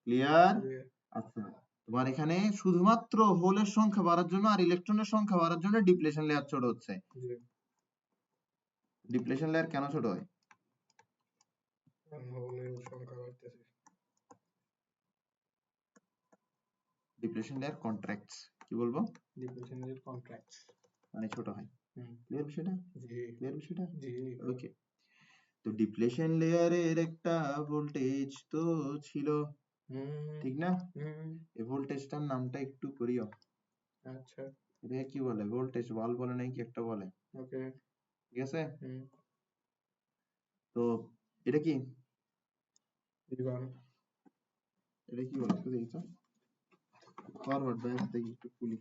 ক্লিয়ার? আচ্ছা, তোমার এখানে শুধুমাত্র হোলের সংখ্যা বাড়ার জন্য আর ইলেকট্রনের সংখ্যা বাড়ার জন্য ডিপ্লেশন লেয়ার ছোট হচ্ছে। ডিপ্লেশন লেয়ার কেন ছোট হয়? হোলের সংখ্যা বাড়তেছে। Depletion layer contracts. কি বলবো? ডিপ্লেশন লেয়ার কন্ট্রাক্টস মানে ছোট হয়। ক্লিয়ার বিষয়টা? জি। ক্লিয়ার বিষয়টা? জি। ওকে। তো ডিপ্লেশন লেয়ারের একটা ভোল্টেজ তো ছিল, ঠিক না? এই ভোল্টেজটার নামটা একটু করিও। আচ্ছা। এটা কি বলে? ভোল্টেজ ওয়াল বলে নাকি একটা বলে। ওকে। ঠিক আছে? তো এটা কি? এটা কি বলে? একটু দেখি তো। ফরওয়ার্ড বায়াস দেখি একটু খুলি।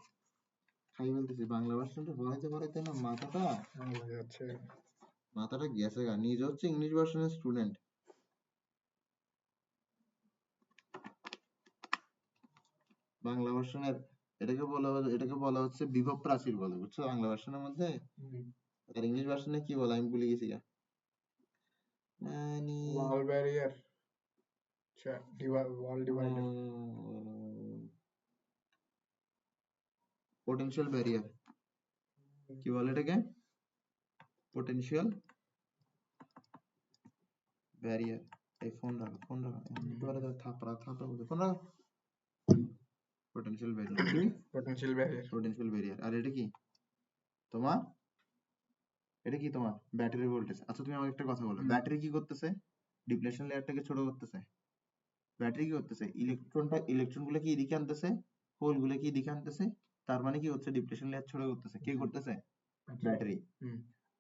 খাই বলতেছি বাংলা ভার্সনটা পড়াইতে না মাথাটা গেছে গা। নিজে হচ্ছে ইংলিশ ভার্সনের স্টুডেন্ট। বাংলা ভার্সনের এটাকে বলা হচ্ছে বিভব প্রাচীর বলে, বুঝছো? বাংলা ভার্সনের মধ্যে। আর ইংলিশ ভার্সনে কি বলে আমি ভুলে গেছি গা। ওয়াল ব্যারিয়ার, ওয়াল ডিভাইডার, পোটেনশিয়াল ব্যারিয়ার। কি বলে এটাকে? Potential barrier. এই ফোন রাখো থাপড়া বলতে ফোন রাখো। Potential barrier. Potential barrier. Potential barrier. আর এটা কি? তোমার এটা কি তোমার ব্যাটারি ভোল্টেজ। আচ্ছা তুমি আমাকে একটা কথা বলো, ব্যাটারি কি করতেছে? ডিপ্লেশন লেয়ারটাকে ছোট করতেছে। ব্যাটারি কি করতেছে? ইলেকট্রন গুলো কি এদিকে আনতেছে, হোল গুলো কি এদিকে আনতেছে। তার মানে কি হচ্ছে? ডিপ্লেশন লেয়ার ছোট করতেছে। কে করতেছে? ব্যাটারি।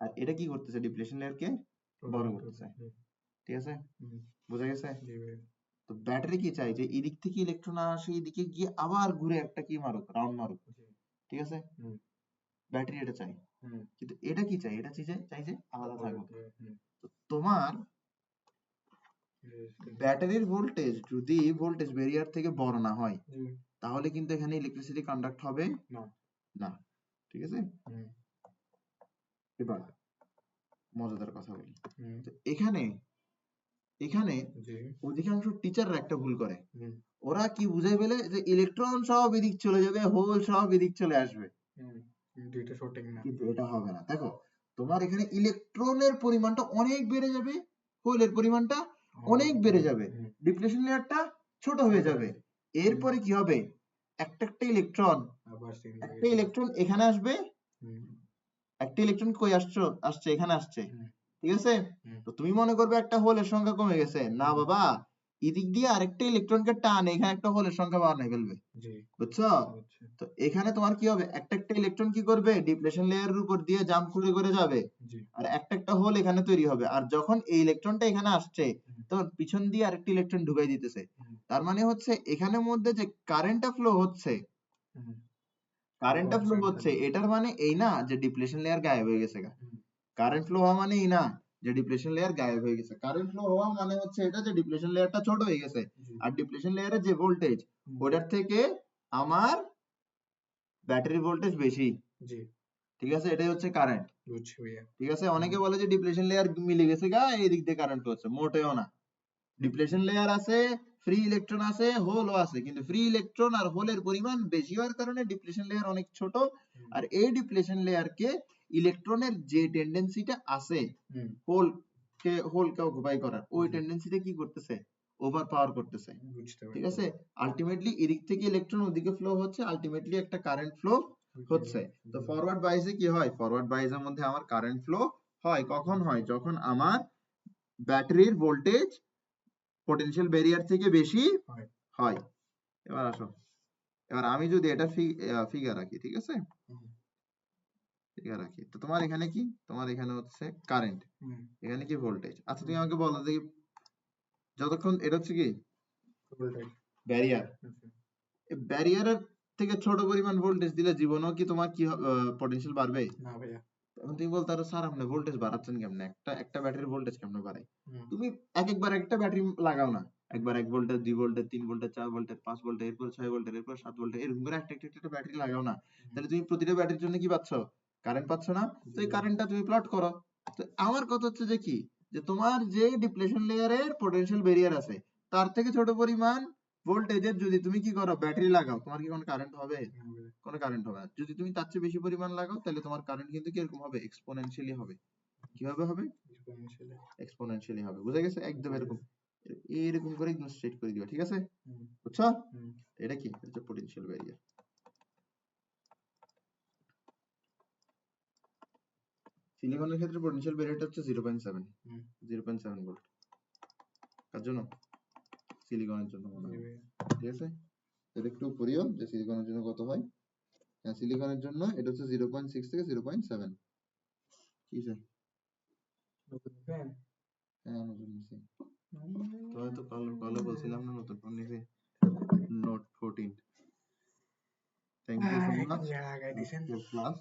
আর এটা কি করতেছে? ডিপ্লেশন লেয়ারকে বড় করতেছে। ঠিক আছে, বোঝা গেছে? তো ব্যাটারি কি চাই? যে এদিক থেকে ইলেকট্রন আসে এদিকে গিয়ে আবার ঘুরে একটা কি মারুক, রাউন্ড মারুক। ঠিক আছে, ব্যাটারি এটা চাই। কিন্তু এটা কি চাই? এটা চাই যে আলাদা থাকুক। তো তোমার ব্যাটারির ভোল্টেজ যদি ভোল্টেজ ব্যারিয়ার থেকে বড় না হয়, তাহলে কিন্তু এখানে ইলেকট্রিসিটি কন্ডাক্ট হবে না। ঠিক আছে, এবার মজাদার কথা বলি। তো এখানে অধিকাংশ টিচাররা একটা ভুল করে। ওরা কি বুঝে ফেলে যে ইলেকট্রন সব এদিক চলে যাবে, হোল সব এদিক চলে আসবে। কিন্তু এটা হবে না। দেখো, তোমার এখানে ইলেকট্রনের পরিমাণটা অনেক বেড়ে যাবে, হোলের পরিমাণটা অনেক বেড়ে যাবে, ডিপ্লেশন লেয়ারটা ছোট হয়ে যাবে। এরপরে কি হবে? একটা ইলেকট্রন এখানে আসবে, একটা ইলেকট্রন কই আসছে এখানে আসছে। ঠিক আছে, তো তুমি মনে করবে একটা হোলের সংখ্যা কমে গেছে। না বাবা, এদিক দিয়ে আরেকটা ইলেকট্রনকে টান, এখানে একটা হোলের সংখ্যা বাড়ায় ফেলবে। বুঝছো? তো এখানে তোমার কি হবে? একটা ইলেকট্রন কি করবে? ডিপ্লেশন লেয়ারের উপর দিয়ে জাম্প করে করে যাবে, আর একটা হোল এখানে তৈরি হবে। আর যখন এই ইলেকট্রনটা এখানে আসছে, তখন পিছন দিয়ে আরেকটা ইলেকট্রন ঢুকাই দিতেছে। তার মানে হচ্ছে এখানের মধ্যে যে কারেন্টটা ফ্লো হচ্ছে, এটার মানে এই না যে ডিপ্লেশন লেয়ার গায়েব হয়ে গেছে। কারেন্ট ফ্লো হওয়া মানে এই না যে ডিপ্লেশন লেয়ার গায়েব হয়ে গেছে। কারেন্ট ফ্লো হওয়া মানে হচ্ছে এটা যে ডিপ্লেশন লেয়ারটা ছোট হয়ে গেছে, আর ডিপ্লেশন লেয়ারের যে ভোল্টেজ, ওটার থেকে আমার ব্যাটারি ভোল্টেজ বেশি। ঠিক আছে, এটাই হচ্ছে কারেন্ট। ঠিক আছে, অনেকে বলে যে ডিপ্লেশন লেয়ার মিলে গেছে গা, এই দিক দিয়ে কারেন্ট হচ্ছে। মোটেও না। ডিপ্লেশন লেয়ার আছে, ফ্রি ইলেকট্রন আছে, হোলও আছে, কিন্তু ফ্রি ইলেকট্রন আর হোলের পরিমাণ বেশি হওয়ার কারণে ডিপ্লেশন লেয়ার অনেক ছোট। আর এই ডিপ্লেশন লেয়ারকে ইলেকট্রনের যে টেন্ডেন্সিটা আছে হোলকে অকুপাই করার, ওই টেন্ডেন্সিটা কি করতেছে? ওভার পাওয়ার করতেছে। ঠিক আছে, আলটিমেটলি এদিক থেকে ইলেকট্রন ওদিকে ফ্লো হচ্ছে, আলটিমেটলি একটা কারেন্ট ফ্লো হচ্ছে। তো ফরওয়ার্ড বাইসে কি হয়? ফরওয়ার্ড বাইসের মধ্যে আমার কারেন্ট ফ্লো হয়। কখন হয়? যখন আমার ব্যাটারির ভোল্টেজ পটেনশিয়াল ব্যারিয়ার থেকে বেশি হয়। এবার আসো, এবার আমি যদি এটা ফিগার রাখি, ঠিক আছে, ফিগার রাখি, তো তোমার এখানে কি? তোমার এখানে হচ্ছে কারেন্ট, এখানে কি ভোল্টেজ। আচ্ছা তুমি আমাকে বলো দেখি, যতক্ষণ এটা হচ্ছে কি ব্যারিয়ার, ব্যারিয়ারের থেকে ছোট পরিমাণ ভোল্টেজ দিলে জীবনেও কি তোমার কি পটেনশিয়াল বাড়বে? না ভাইয়া। তখন তুমি বলতে পারো স্যার আপনি ভোল্টেজ বাড়াচ্ছেন কেমনে, একটা ব্যাটারির ভোল্টেজ কেমনে বাড়ায়? তুমি একবার একটা ব্যাটারি লাগাও না, একবার 1 ভোল্টের, 2 ভোল্টের, 3 ভোল্টের, 4 ভোল্টের, 5 ভোল্টের, এরপর 6 ভোল্টের, এরপর 7 ভোল্টের, এরকম করে একটা ব্যাটারি লাগাও না। তাহলে তুমি প্রতিটা ব্যাটারির জন্য কি পাচ্ছ? কারেন্ট পাচ্ছ না? তো এই কারেন্টটা তুমি প্লট করো। তো আমার কথা হচ্ছে যে কি, যে তোমার যে ডিপ্লেশন লেয়ারের পটেনশিয়াল ব্যারিয়ার আছে, তার থেকে ছোট পরিমাণ ভোল্টেজের যদি তুমি কি করো, ব্যাটারি লাগাও, তোমার কি কোনো কারেন্ট হবে? কোনো কারেন্ট হবে না। যদি তুমি তার চেয়ে বেশি পরিমাণ লাগাও, তাহলে তোমার কারেন্ট কিন্তু কিরকম হবে? এক্সপোনেনশিয়ালি হবে। কিভাবে হবে? এক্সপোনেনশিয়ালি হবে। বুঝা গেছে? একদম এরকম এরকম করে একদম স্ট্রেট করে দিবা। ঠিক আছে, বুঝছো? এটা কি? এটা হচ্ছে পটেনশিয়াল ব্যারিয়ার। সিলিকনের ক্ষেত্রে পটেনশিয়াল ব্যারিয়ারটা হচ্ছে 0.7 ভোল্ট। কার জন্য? সিলিকনের জন্য মনে হয়। ঠিক আছে, এটা একটু পড়িও যে সিলিকনের জন্য কত হয়। সিলিকনের জন্য এটা হচ্ছে 0.6 থেকে 0.7। কি স্যার? হ্যাঁ, নতুন নিছি। তোমায় তো কালো বলছিলাম না নতুন ফোন নিছি, note 14। Thank you so much for class.